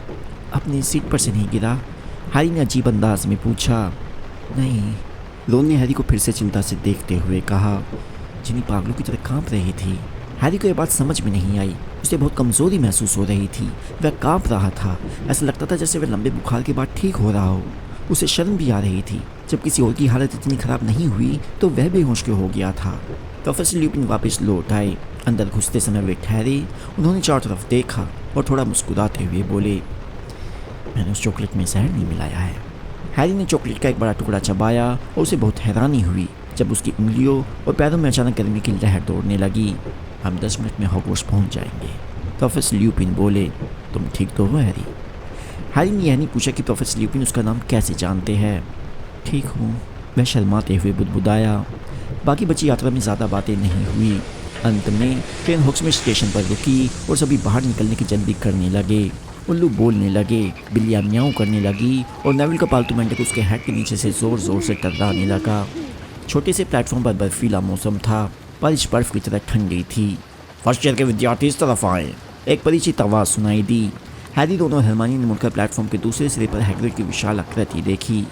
[SPEAKER 1] अपनी सीट पर से नहीं गिरा? हैरी ने अजीब अंदाज में पूछा। नहीं। रोन ने हैरी को फिर से चिंता से देखते हुए कहा। जिन्नी पागलों की तरह कांप रही थी। हैरी को यह बात समझ में नहीं आई। उसे बहुत कमज़ोरी महसूस हो रही थी। वह कांप रहा था। ऐसा लगता था जैसे वह लंबे बुखार के बाद ठीक हो रहा हो। उसे शर्म भी आ रही थी। जब किसी और की हालत इतनी ख़राब नहीं हुई तो वह बेहोश क्यों हो गया था। प्रोफेसर ल्यूपिन वापस लौट आए। अंदर घुसते समय वे ठहरे। उन्होंने चारों तरफ देखा और थोड़ा मुस्कुराते हुए बोले, मैंने उस चॉकलेट में जहर नहीं मिलाया है। हैरी ने चॉकलेट का एक बड़ा टुकड़ा चबाया और उसे बहुत हैरानी हुई जब उसकी उंगलियों और पैरों में अचानक गर्मी की लहर दौड़ने लगी। हम 10 मिनट में हॉगवर्ट्स पहुंच जाएंगे, प्रोफेसर ल्यूपिन बोले। तुम ठीक तो हो हैरी? हैरी ने यह नहीं पूछा कि प्रोफेसर ल्यूपिन उसका नाम कैसे जानते हैं। ठीक हूँ, वह शर्माते हुए बुदबुदाया। बाकी बची यात्रा में ज़्यादा बातें नहीं हुई। अंत में ट्रेन हॉग्समीड स्टेशन पर रुकी और सभी बाहर निकलने की जल्दी करने लगे। उल्लू बोलने लगे, बिल्लियाँ म्याऊं करने लगी और नेविल का पालतू मेंढक उसके हेड के नीचे से ज़ोर ज़ोर से टकराने लगा। छोटे से प्लेटफॉर्म पर बर्फीला मौसम था। बारिश बर्फ की तरह ठंडी थी। फर्स्ट ईयर के विद्यार्थी इस तरफ आए, एक परिचित आवाज़ सुनाई दी। हैरी, रोन और हरमानी ने मुड़कर प्लेटफॉर्म के दूसरे सिरे पर हैग्रिड की विशाल आकृति देखी।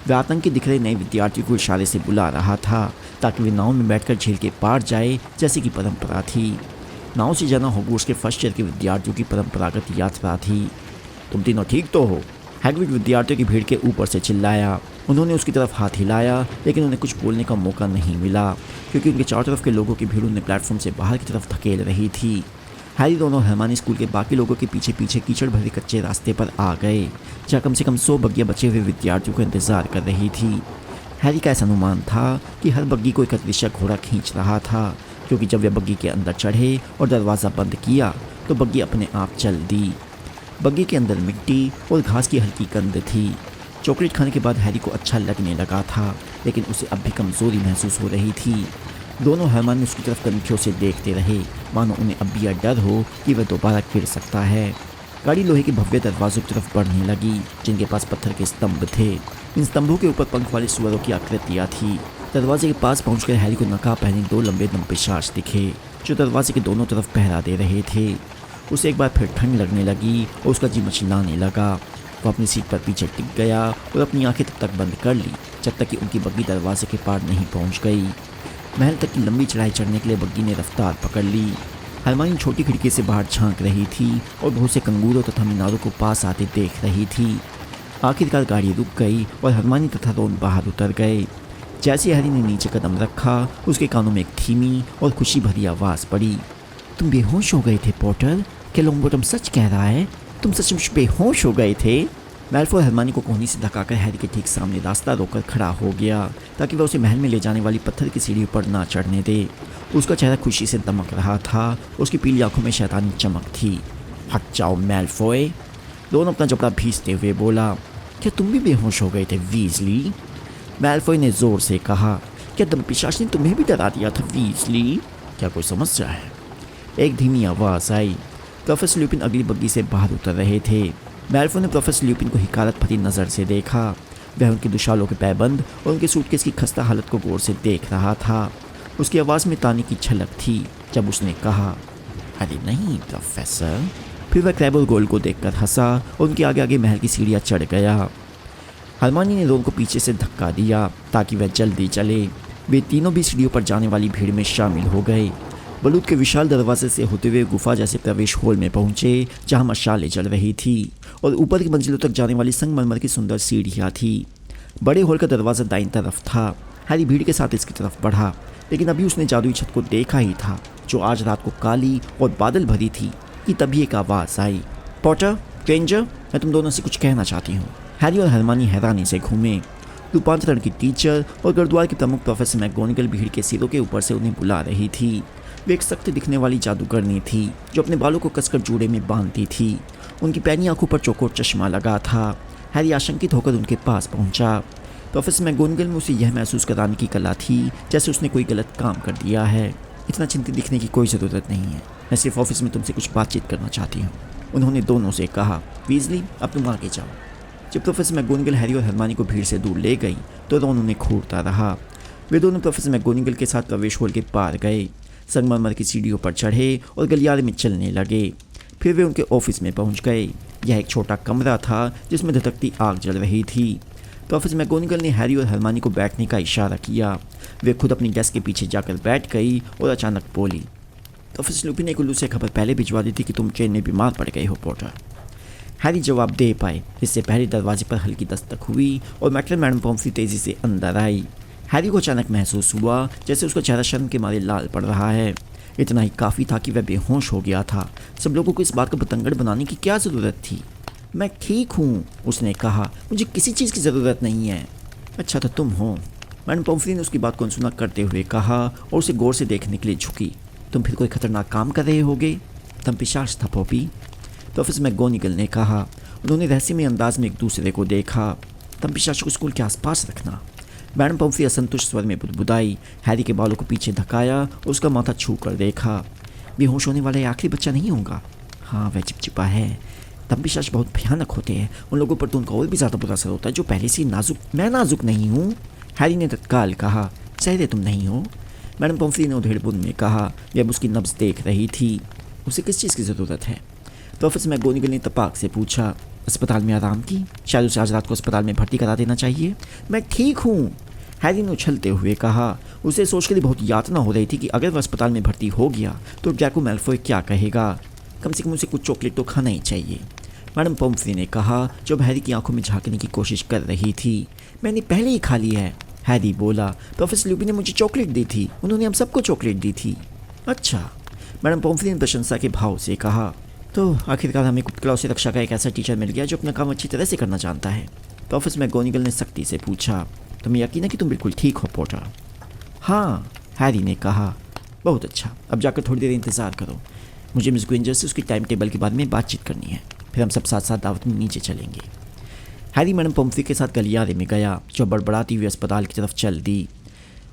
[SPEAKER 1] वह आतंकी दिख रहे नए विद्यार्थियों को इशारे से बुला रहा था ताकि वे नाव में बैठकर झील के पार जाए, जैसे कि परंपरा थी। नाव से जाना हॉगवर्ट्स के फर्स्ट ईयर के विद्यार्थियों की परंपरागत यात्रा थी। तुम तीनों ठीक तो हो? हैग्रिड विद्यार्थियों की भीड़ के ऊपर से चिल्लाया। उन्होंने उसकी तरफ हाथ हिलाया, लेकिन उन्हें कुछ बोलने का मौका नहीं मिला क्योंकि उनके चारों तरफ के लोगों की भीड़ उन्हें प्लेटफॉर्म से बाहर की तरफ धकेल रही थी। हैरी, रोन और हरमानी स्कूल के बाकी लोगों के पीछे पीछे कीचड़ भरे कच्चे रास्ते पर आ गए, जहाँ कम से कम 100 बग्गियाँ बचे हुए विद्यार्थियों का इंतजार कर रही थी। हैरी का ऐसा अनुमान था कि हर बग्गी को एक अदृश्य घोड़ा खींच रहा था, क्योंकि जब वे बग्गी के अंदर चढ़े और दरवाज़ा बंद किया तो बग्गी अपने आप चल दी। बग्गी के अंदर मिट्टी और घास की हल्की गंध थी। चॉकलेट खाने के बाद हैरी को अच्छा लगने लगा था, लेकिन उसे अब भी कमज़ोरी महसूस हो रही थी। दोनों हरमानी उसकी तरफ कनखियों से देखते रहे, मानो उन्हें अब भी यह डर हो कि वह दोबारा गिर सकता है। गाड़ी लोहे के भव्य दरवाजों की तरफ बढ़ने लगी, जिनके पास पत्थर के स्तंभ थे। इन स्तंभों के ऊपर पंख वाले सुअरों की आकृतियाँ थी। दरवाजे के पास पहुंचकर हैरी को नकाब पहने 2 लंबे पिशाच दिखे, जो दरवाजे के दोनों तरफ पहरा दे रहे थे। उसे एक बार फिर ठंड लगने लगी और उसका जी मचलाने लगा। वो अपनी सीट पर पीछे टिक गया और अपनी आंखें तब तक बंद कर ली जब तक कि उनकी बग्गी दरवाजे के पार नहीं पहुंच गई। महल तक की लंबी चढ़ाई चढ़ने के लिए बग्गी ने रफ्तार पकड़ ली। हरमानी छोटी खिड़की से बाहर झांक रही थी और बहुत से कंगूरों तथा मीनारों को पास आते देख रही थी। आखिरकार गाड़ी रुक गई और हरमानी तथा रोन बाहर उतर गए। जैसे हैरी ने नीचे कदम रखा, उसके कानों में एक धीमी और खुशी भरी आवाज़ पड़ी। तुम बेहोश हो गए थे पॉटर? क्या लॉन्गबॉटम सच कह रहा है? तुम सचमुच बेहोश हो गए थे? मैल्फॉय हरमानी को कोहनी से धक्काकर हैरी के ठीक सामने रास्ता रोककर खड़ा हो गया ताकि वह उसे महल में ले जाने वाली पत्थर की सीढ़ी पर ना चढ़ने दे। उसका चेहरा खुशी से दमक रहा था। उसकी पीली आंखों में शैतानी चमक थी। हट जाओ मैल्फॉय, रोन अपना जबड़ा भींचते हुए बोला। क्या तुम भी बेहोश हो गए थे वीजली? मैल्फॉय ने जोर से कहा। क्या दंपिशाच ने तुम्हें भी डरा दिया था वीजली? क्या कोई समस्या है? एक धीमी आवाज़ आई। प्रोफेसर ल्यूपिन अगली बग्गी से बाहर उतर रहे थे। मैल्फॉय ने प्रोफेसर ल्यूपिन को हिकारत भरी नज़र से देखा। वह उनकी दुशालों के पैबंद और उनके सूटकेस की खस्ता हालत को गौर से देख रहा था। उसकी आवाज़ में ताने की झलक थी जब उसने कहा, अरे नहीं प्रोफेसर। फिर वह क्रैब और गोल्ड को देखकर हंसा और उनके आगे आगे महल की सीढ़ियाँ चढ़ गया। हरमानी ने रोन को पीछे से धक्का दिया ताकि वह जल्दी चले। वे तीनों भी सीढ़ियों पर जाने वाली भीड़ में शामिल हो गए। बलूत के विशाल दरवाजे से होते हुए गुफा जैसे प्रवेश हॉल में पहुंचे, जहां मशालें जल रही थी और ऊपर की मंजिलों तक जाने वाली संगमरमर की सुंदर सीढ़ियाँ थी। बड़े हॉल का दरवाज़ा दाईं तरफ था। हैरी भीड़ के साथ इसकी तरफ बढ़ा, लेकिन अभी उसने जादुई छत को देखा ही था, जो आज रात को काली और बादल भरी थी, कि तभी एक आवाज़ आई। पॉटर, स्ट्रेंजर, मैं तुम दोनों से कुछ कहना चाहती हूँ। हैरी और हरमानी हैरानी से घूमे। रूपांतरण की टीचर और गुरुद्वारा की प्रमुख प्रोफेसर मैगोनिगल भीड़ के सिरों के ऊपर से उन्हें बुला रही थी। वे एक सख्त दिखने वाली जादूगरनी थी जो अपने बालों को कसकर जूड़े में बांधती थी। उनकी पैनी आंखों पर चौकोर चश्मा लगा था। हैरी आशंकित होकर उनके पास पहुंचा। प्रोफेसर मैगोनिगल में उसे यह महसूस कराने की कला थी जैसे उसने कोई गलत काम कर दिया है। इतना चिंतित दिखने की कोई ज़रूरत नहीं है, मैं सिर्फ ऑफिस में तुमसे कुछ बातचीत करना चाहती हूँ, उन्होंने दोनों से कहा। वीजली, अब तुम आगे जाओ। जब प्रोफेसर मैगोनिगल हैरी और हरमानी को भीड़ से दूर ले गई तो रोन उन्हें घूरता रहा। वे दोनों प्रोफेसर मैगोनिगल के साथ प्रवेश हॉल के पार गए, संगमरमर की सीढ़ियों पर चढ़े और गलियारे में चलने लगे। फिर वे उनके ऑफिस में पहुंच गए। यह एक छोटा कमरा था जिसमें धधकती आग जल रही थी। प्रोफेसर मैगोनिगल ने हैरी और हरमानी को बैठने का इशारा किया। वे खुद अपनी डेस्क के पीछे जाकर बैठ गई और अचानक बोली, प्रोफेसर लुपिन ने कुल्लू से खबर पहले भिजवा दी थी कि तुम चेन में बीमार पड़ गए हो पॉटर। हैरी जवाब दे पाए इससे पहले दरवाजे पर हल्की दस्तक हुई और मैटर मैडम पॉम्फ्री तेजी से अंदर आई। हैरी को अचानक महसूस हुआ जैसे उसका चेहरा शर्म के मारे लाल पड़ रहा है। इतना ही काफ़ी था कि वह बेहोश हो गया था। सब लोगों को इस बात का बतंगड़ बनाने की क्या ज़रूरत थी। मैं ठीक हूँ, उसने कहा, मुझे किसी चीज़ की ज़रूरत नहीं है। अच्छा तो तुम हो, मैडम पॉम्फ्री ने उसकी बात को अनसुना करते हुए कहा और उसे गौर से देखने के लिए झुकी। तुम फिर कोई खतरनाक काम कर रहे होगे? तुम पिशाच था पॉपी, प्रोफेसर मैगोनिगल ने कहा। उन्होंने रहस्यमय अंदाज में एक दूसरे को देखा। तुम पिशाच को स्कूल के आसपास रखना, मैडम पॉम्फ्री असंतुष्ट स्वर में बुदबुदाई। हैरी के बालों को पीछे धकाया और उसका माथा छू कर देखा। बेहोश होने वाला आखिरी बच्चा नहीं होगा। हाँ, वह चिपचिपा है। तब पिशाच बहुत भयानक होते हैं। उन लोगों पर तो उनका और भी ज़्यादा बुरा असर होता है जो पहले से नाजुक। मैं नाजुक नहीं हूँ, हैरी ने तत्काल कहा। सहरे तुम नहीं हो, मैडम पॉम्फ्री ने उधेड़ बुन में कहा। यह उसकी नब्ज़ देख रही थी। उसे किस चीज़ की ज़रूरत है? प्रोफेसर मैगोनिगल ने तपाक से पूछा। अस्पताल में आराम की, शायद उसे आज रात को अस्पताल में भर्ती करा देना चाहिए। मैं ठीक हूँ, हैरी ने उछलते हुए कहा। उसे सोचकर बहुत यातना हो रही थी कि अगर वह अस्पताल में भर्ती हो गया तो ड्रैको मैल्फॉय क्या कहेगा। कम से कम उसे कुछ चॉकलेट तो खाना ही चाहिए, मैडम पॉम्फ्री ने कहा जब हैरी की आंखों में झांकने की कोशिश कर रही थी। मैंने पहले ही खा ली है, हैरी बोला। प्रोफेसर लुपिन ने मुझे चॉकलेट दी थी, उन्होंने हम सबको चॉकलेट दी थी। अच्छा, मैडम पॉम्फ्री ने प्रशंसा के भाव से कहा। तो आखिरकार हमें कुटकलाव से रक्षा का एक ऐसा टीचर मिल गया जो अपना काम अच्छी तरह से करना जानता है, प्रोफेसर मैगोनिगल ने सख्ती से पूछा। तुम्हें यकीन है कि तुम बिल्कुल ठीक हो पॉटर? हाँ, हैरी ने कहा। बहुत अच्छा, अब जाकर थोड़ी देर इंतज़ार करो। मुझे मिस ग्रेंजर से उसकी टाइम टेबल के बारे में बातचीत करनी है, फिर हम सब साथ साथ दावत में नीचे चलेंगे। हैरी मैडम पॉम्फ्री के साथ गलियारे में गया जो बड़बड़ाती हुई अस्पताल की तरफ चल दी।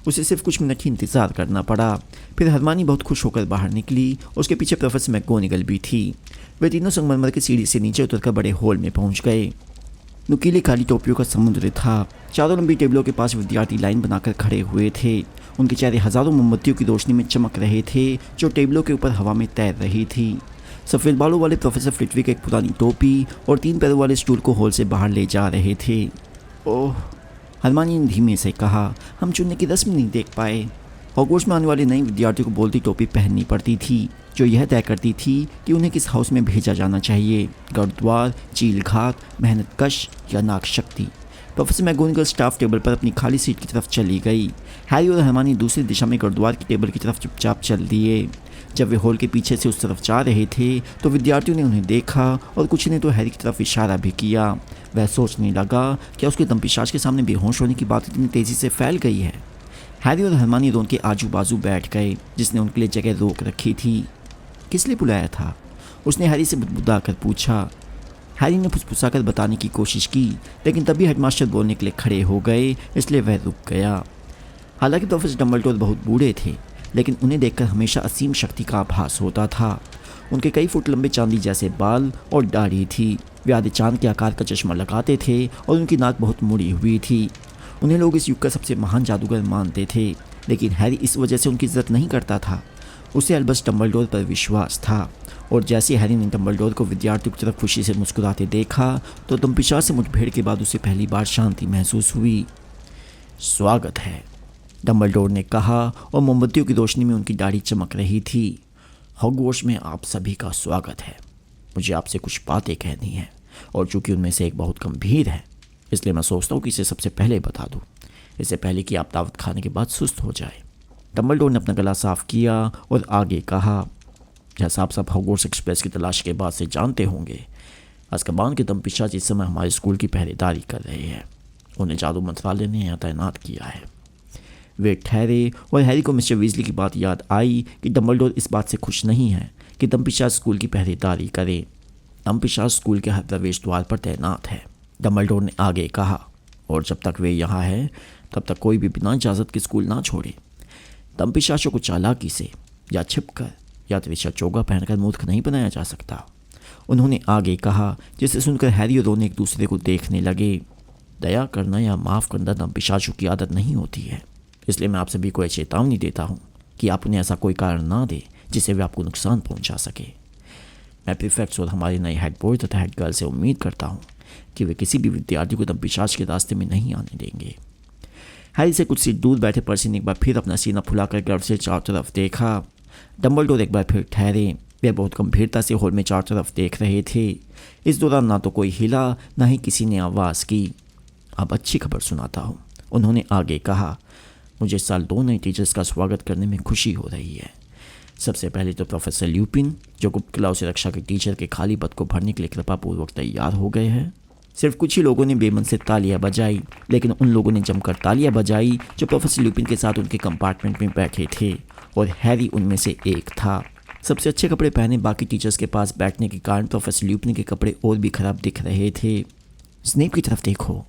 [SPEAKER 1] उसे सिर्फ कुछ मिनट ही इंतज़ार करना पड़ा। फिर हरमानी बहुत खुश होकर बाहर निकली। उसके पीछे प्रोफेसर मैगोनिगल भी थी। वे तीनों संगमरमर की सीढ़ी से नीचे उतरकर बड़े हॉल में पहुंच गए। नुकीली काली टोपियों का समुद्र था। चारों लंबी टेबलों के पास विद्यार्थी लाइन बनाकर खड़े हुए थे। उनके चेहरे हज़ारों मोमबत्तियों की रोशनी में चमक रहे थे जो टेबलों के ऊपर हवा में तैर रही थी। सफ़ेद बालों वाले प्रोफेसर फ्लिटविक एक पुरानी टोपी और 3 पैरों वाले स्टूल को हॉल से बाहर ले जा रहे थे। ओह, हरमानी ने धीमे से कहा, हम चुनने की रस्म नहीं देख पाए। हॉगवर्ट्स में आने वाले नए विद्यार्थियों को बोलती टोपी पहननी पड़ती थी जो यह तय करती थी कि उन्हें किस हाउस में भेजा जाना चाहिए, गुरुद्वार, चील घाट, मेहनत कश या नाग शक्ति। प्रोफेसर मैगोनिगल स्टाफ टेबल पर अपनी खाली सीट की तरफ चली गई। हैरी और हरमानी दूसरी दिशा में गुरुद्वार की टेबल की तरफ चुपचाप चल दिए। जब वे हॉल के पीछे से उस तरफ जा रहे थे तो विद्यार्थियों ने उन्हें देखा और कुछ ने तो हैरी की तरफ इशारा भी किया। वह सोचने लगा कि उसके दमपिशाच के सामने बेहोश होने की बात इतनी तेज़ी से फैल गई है। हैरी और हरमानी दोनों के आजू बाजू बैठ गए जिसने उनके लिए जगह रोक रखी थी। किस लिए बुलाया था? उसने हैरी से बुदबुदा कर पूछा। हैरी ने फुसफुसाकर बताने की कोशिश की लेकिन तभी हेडमास्टर बोलने के लिए खड़े हो गए, इसलिए वह रुक गया। हालांकि प्रोफेसर डम्बलडोर बहुत बूढ़े थे लेकिन उन्हें देखकर हमेशा असीम शक्ति का आभास होता था। उनके कई फुट लंबे चांदी जैसे बाल और दाढ़ी थी। वे आधे चांद के आकार का चश्मा लगाते थे और उनकी नाक बहुत मुड़ी हुई थी। उन्हें लोग इस युग का सबसे महान जादूगर मानते थे लेकिन हैरी इस वजह से उनकी इज्जत नहीं करता था। उसे अल्बस डम्बलडोर पर विश्वास था और जैसे हैरी ने डम्बलडोर को विद्यार्थियों की तरफ खुशी से मुस्कुराते देखा तो दमपिशाच से मुठभेड़ के बाद उसे पहली बार शांति महसूस हुई। स्वागत है, डम्बलडोर ने कहा और मोमबत्तियों की रोशनी में उनकी दाढ़ी चमक रही थी। हॉगवर्ट्स में आप सभी का स्वागत है। मुझे आपसे कुछ बातें कहनी है और चूंकि उनमें से एक बहुत गंभीर है इसलिए मैं सोचता हूँ कि इसे सबसे पहले बता दूँ, इससे पहले कि आप दावत खाने के बाद सुस्त हो जाए। डम्बलडोर ने अपना गला साफ किया और आगे कहा, जैसा आप सब हॉगवर्ट्स एक्सप्रेस की तलाश के बाद से जानते होंगे, अज़्काबान के दमपिशाच इस समय हमारे स्कूल की पहरेदारी कर रहे हैं। उन्हें जादू मंत्रालय ने यहाँ तैनात किया है। वे ठहरे और हैरी को मिस्टर वीजली की बात याद आई कि डम्बलडोर इस बात से खुश नहीं है कि दमपिशाच स्कूल की पहरेदारी करे। दमपिशाच स्कूल के हर प्रवेश द्वार पर तैनात है, डम्बलडोर ने आगे कहा, और जब तक वे यहाँ हैं तब तक कोई भी बिना इजाज़त के स्कूल ना छोड़े। दमपिशाचों को चालाकी से या छिपकर या त्रिशा चोगा पहनकर मूर्ख नहीं बनाया जा सकता, उन्होंने आगे कहा, जिसे सुनकर हैरी और रोन एक दूसरे को देखने लगे। दया करना या माफ़ करना दमपिशाचों की आदत नहीं होती है, इसलिए मैं आप सभी को चेतावनी देता हूँ कि आप उन्हें ऐसा कोई कारण ना दें जिससे वे आपको नुकसान पहुँचा सके। मैं प्रीफेक्ट्स और हमारे नए हेड बॉय तथा हेड गर्ल से उम्मीद करता हूँ कि वे किसी भी विद्यार्थी को दमपिशाच के रास्ते में नहीं आने देंगे। हैरी से कुछ सीट दूर बैठे पर्सी ने एक बार फिर अपना सीना फुलाकर गर्व से चारों तरफ देखा। डंबलडोर एक बार फिर ठहरे। वे बहुत गंभीरता से हॉल में चारों तरफ देख रहे थे। इस दौरान ना तो कोई हिला, ना ही किसी ने आवाज़ की। अब अच्छी खबर सुनाता हूँ, उन्होंने आगे कहा। मुझे इस साल 2 नए टीचर्स का स्वागत करने में खुशी हो रही है। सबसे पहले तो प्रोफेसर ल्यूपिन, जो गुप्त कलाओं से रक्षा के टीचर के खाली पद को भरने के लिए कृपापूर्वक तैयार हो गए हैं। सिर्फ कुछ ही लोगों ने बेमन से तालियां बजाई, लेकिन उन लोगों ने जमकर तालियां बजाई जो प्रोफेसर ल्यूपिन के साथ उनके कंपार्टमेंट में बैठे थे, और हैरी उनमें से एक था। सबसे अच्छे कपड़े पहने बाकी टीचर्स के पास बैठने के कारण प्रोफेसर ल्यूपिन के कपड़े और भी खराब दिख रहे थे। स्नेप की तरफ देखो,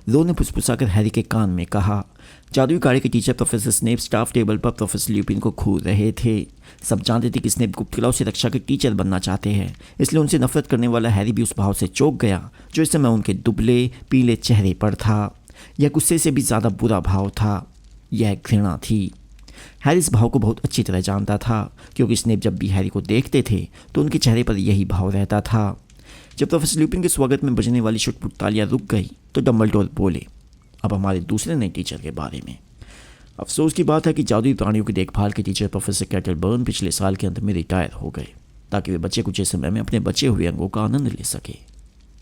[SPEAKER 1] रो ने फुसफुसाकर हैरी के कान में कहा। जादुई काढ़े के teacher professor Snape staff table पर प्रोफेसर ल्यूपिन को घूर रहे थे। सब जानते थे कि स्नेप गुप्त कलाओं से रक्षा के टीचर बनना चाहते हैं, इसलिए उनसे नफरत करने वाला हैरी भी उस भाव से चौंक गया जो इस समय उनके दुबले पीले चेहरे पर था। यह गुस्से से भी ज़्यादा बुरा भाव था, यह घृणा थी। हैरी इस भाव को बहुत अच्छी तरह जानता था, क्योंकि स्नेप जब भी हैरी को देखते थे तो उनके चेहरे पर यही भाव रहता था। जब प्रोफेसर ल्यूपिन के स्वागत में बजने वाली छुटपुट तालियां रुक गई तो डंबलडोर बोले, अब हमारे दूसरे नए टीचर के बारे में। अफसोस की बात है कि जादुई प्राणियों की देखभाल के टीचर प्रोफेसर कैटलबर्न पिछले साल के अंत में रिटायर हो गए, ताकि वे बचे कुछ समय में अपने बचे हुए अंगों का आनंद ले सके।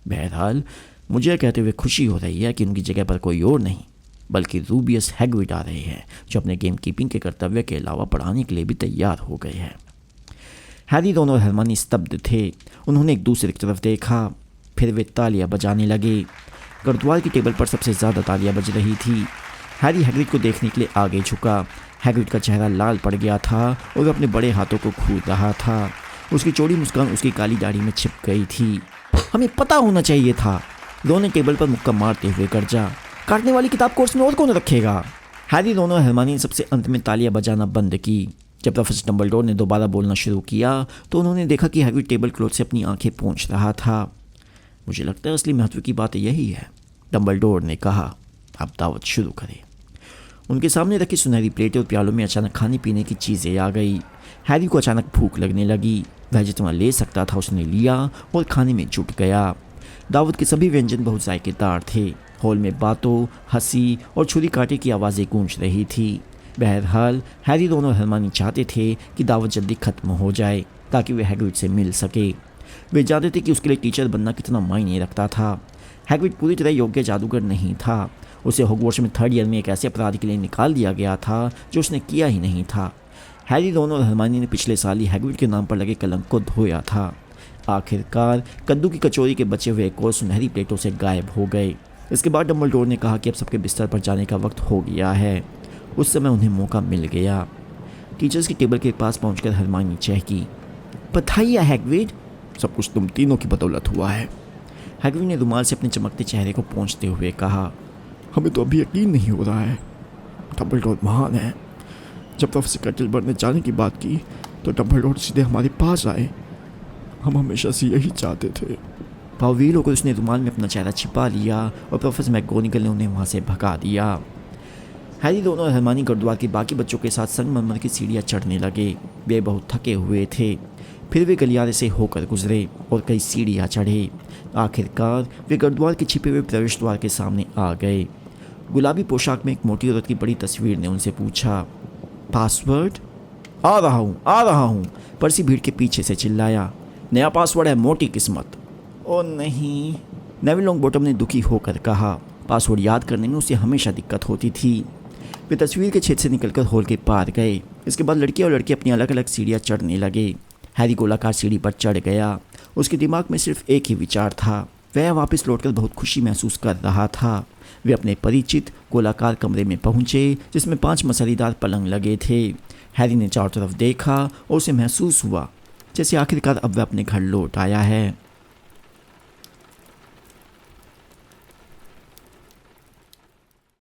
[SPEAKER 1] बहरहाल मुझे यह कहते हुए खुशी हो रही है कि उनकी जगह पर कोई और नहीं बल्कि रूबियस हैग्रिड आ रहे हैं, जो अपने गेम कीपिंग के कर्तव्य के अलावा पढ़ाने के लिए भी तैयार हो गए हैं। हैरी, रोन और हरमानी स्तब्ध थे। उन्होंने एक दूसरे की तरफ देखा, फिर वे तालियां बजाने लगे। गुरुद्वार की टेबल पर सबसे ज़्यादा तालियां बज रही थी। हैरी हैग्रिड को देखने के लिए आगे झुका। हैग्रिड का चेहरा लाल पड़ गया था और वह अपने बड़े हाथों को खूद रहा था। उसकी चौड़ी मुस्कान उसकी काली दाढ़ी में छिप गई थी। हमें पता होना चाहिए था, रोन ने टेबल पर मुक्का मारते हुए गर्जा। काटने वाली किताब कोर्स में और कौन रखेगा? हैरी, रोन और हरमानी ने सबसे अंत में तालियां बजाना बंद की। जब प्रोफेसर डंबलडोर ने दोबारा बोलना शुरू किया तो उन्होंने देखा कि हैग्रिड टेबल क्लॉथ से अपनी आंखें पोंछ रहा था। मुझे लगता है असली महत्व की बात यही है, डंबलडोर ने कहा। अब दावत शुरू करें। उनके सामने रखी सुनहरी प्लेटें और प्यालों में अचानक खाने पीने की चीज़ें आ गई। हैरी को अचानक भूख लगने लगी। वह जितना ले सकता था उसने लिया और खाने में जुट गया। दावत के सभी व्यंजन बहुत जायकेदार थे। हॉल में बातों, हंसी और छुरी कांटे की आवाज़ें गूंज रही थी। बहरहाल हैरी, रोन और हरमानी चाहते थे कि दावत जल्दी खत्म हो जाए ताकि वे हैग्रिड से मिल सके। वे जानते थे कि उसके लिए टीचर बनना कितना मायने रखता था। हैग्रिड पूरी तरह योग्य जादूगर नहीं था। उसे हॉगवर्ट्स में 3rd ईयर में एक ऐसे अपराध के लिए निकाल दिया गया था जो उसने किया ही नहीं था। हैरी, रोन और हरमानी ने पिछले साल ही हैग्रिड के नाम पर लगे कलंक को धोया था। आखिरकार कद्दू की कचौरी के बचे हुए एक और सुनहरी प्लेटों से गायब हो गए। इसके बाद डंबलडोर ने कहा कि अब सबके बिस्तर पर जाने का वक्त हो गया है। उस समय उन्हें मौका मिल गया। टीचर्स की टेबल के पास पहुंचकर हरमानी चहकी, बधाई है हैग्रिड, सब कुछ तुम तीनों की बदौलत हुआ है। हैग्रिड ने रुमाल से अपने चमकते चेहरे को पोंछते हुए कहा, हमें तो अभी यकीन नहीं हो रहा है। डंबलडोर महान है। जब प्रोफेसर कैटलबर्न ने जाने की बात की तो डंबलडोर सीधे हमारे पास आए। हम हमेशा से यही चाहते थे। पावील होकर उसने रुमाल में अपना चेहरा छिपा लिया और प्रोफेसर मैगोनिगल ने उन्हें वहाँ से भगा दिया। हैरी, रोन और हरमानी गुरुद्वार के बाकी बच्चों के साथ संगमरमर की सीढ़ियाँ चढ़ने लगे। वे बहुत थके हुए थे। फिर वे गलियारे से होकर गुजरे और कई सीढ़ियाँ चढ़े। आखिरकार वे गुरुद्वार के छिपे हुए प्रवेश द्वार के सामने आ गए। गुलाबी पोशाक में एक मोटी औरत की बड़ी तस्वीर ने उनसे पूछा, पासवर्ड? आ रहा हूँ, पर्सी भीड़ के पीछे से चिल्लाया। नया पासवर्ड है मोटी किस्मत। ओ नहीं, नेविल लॉन्गबॉटम ने दुखी होकर कहा। पासवर्ड याद करने में उसे हमेशा दिक्कत होती थी। वे तस्वीर के छेद से निकलकर हॉल के पार गए। इसके बाद लड़के और लड़के अपनी अलग अलग सीढ़ियाँ चढ़ने लगे। हैरी गोलाकार सीढ़ी पर चढ़ गया। उसके दिमाग में सिर्फ एक ही विचार था, वह वापस लौटकर बहुत खुशी महसूस कर रहा था। वे अपने परिचित गोलाकार कमरे में पहुंचे जिसमें 5 मसालेदार पलंग लगे थे। हैरी ने चारों तरफ देखा और उसे महसूस हुआ जैसे आखिरकार अब वह अपने घर लौट आया है।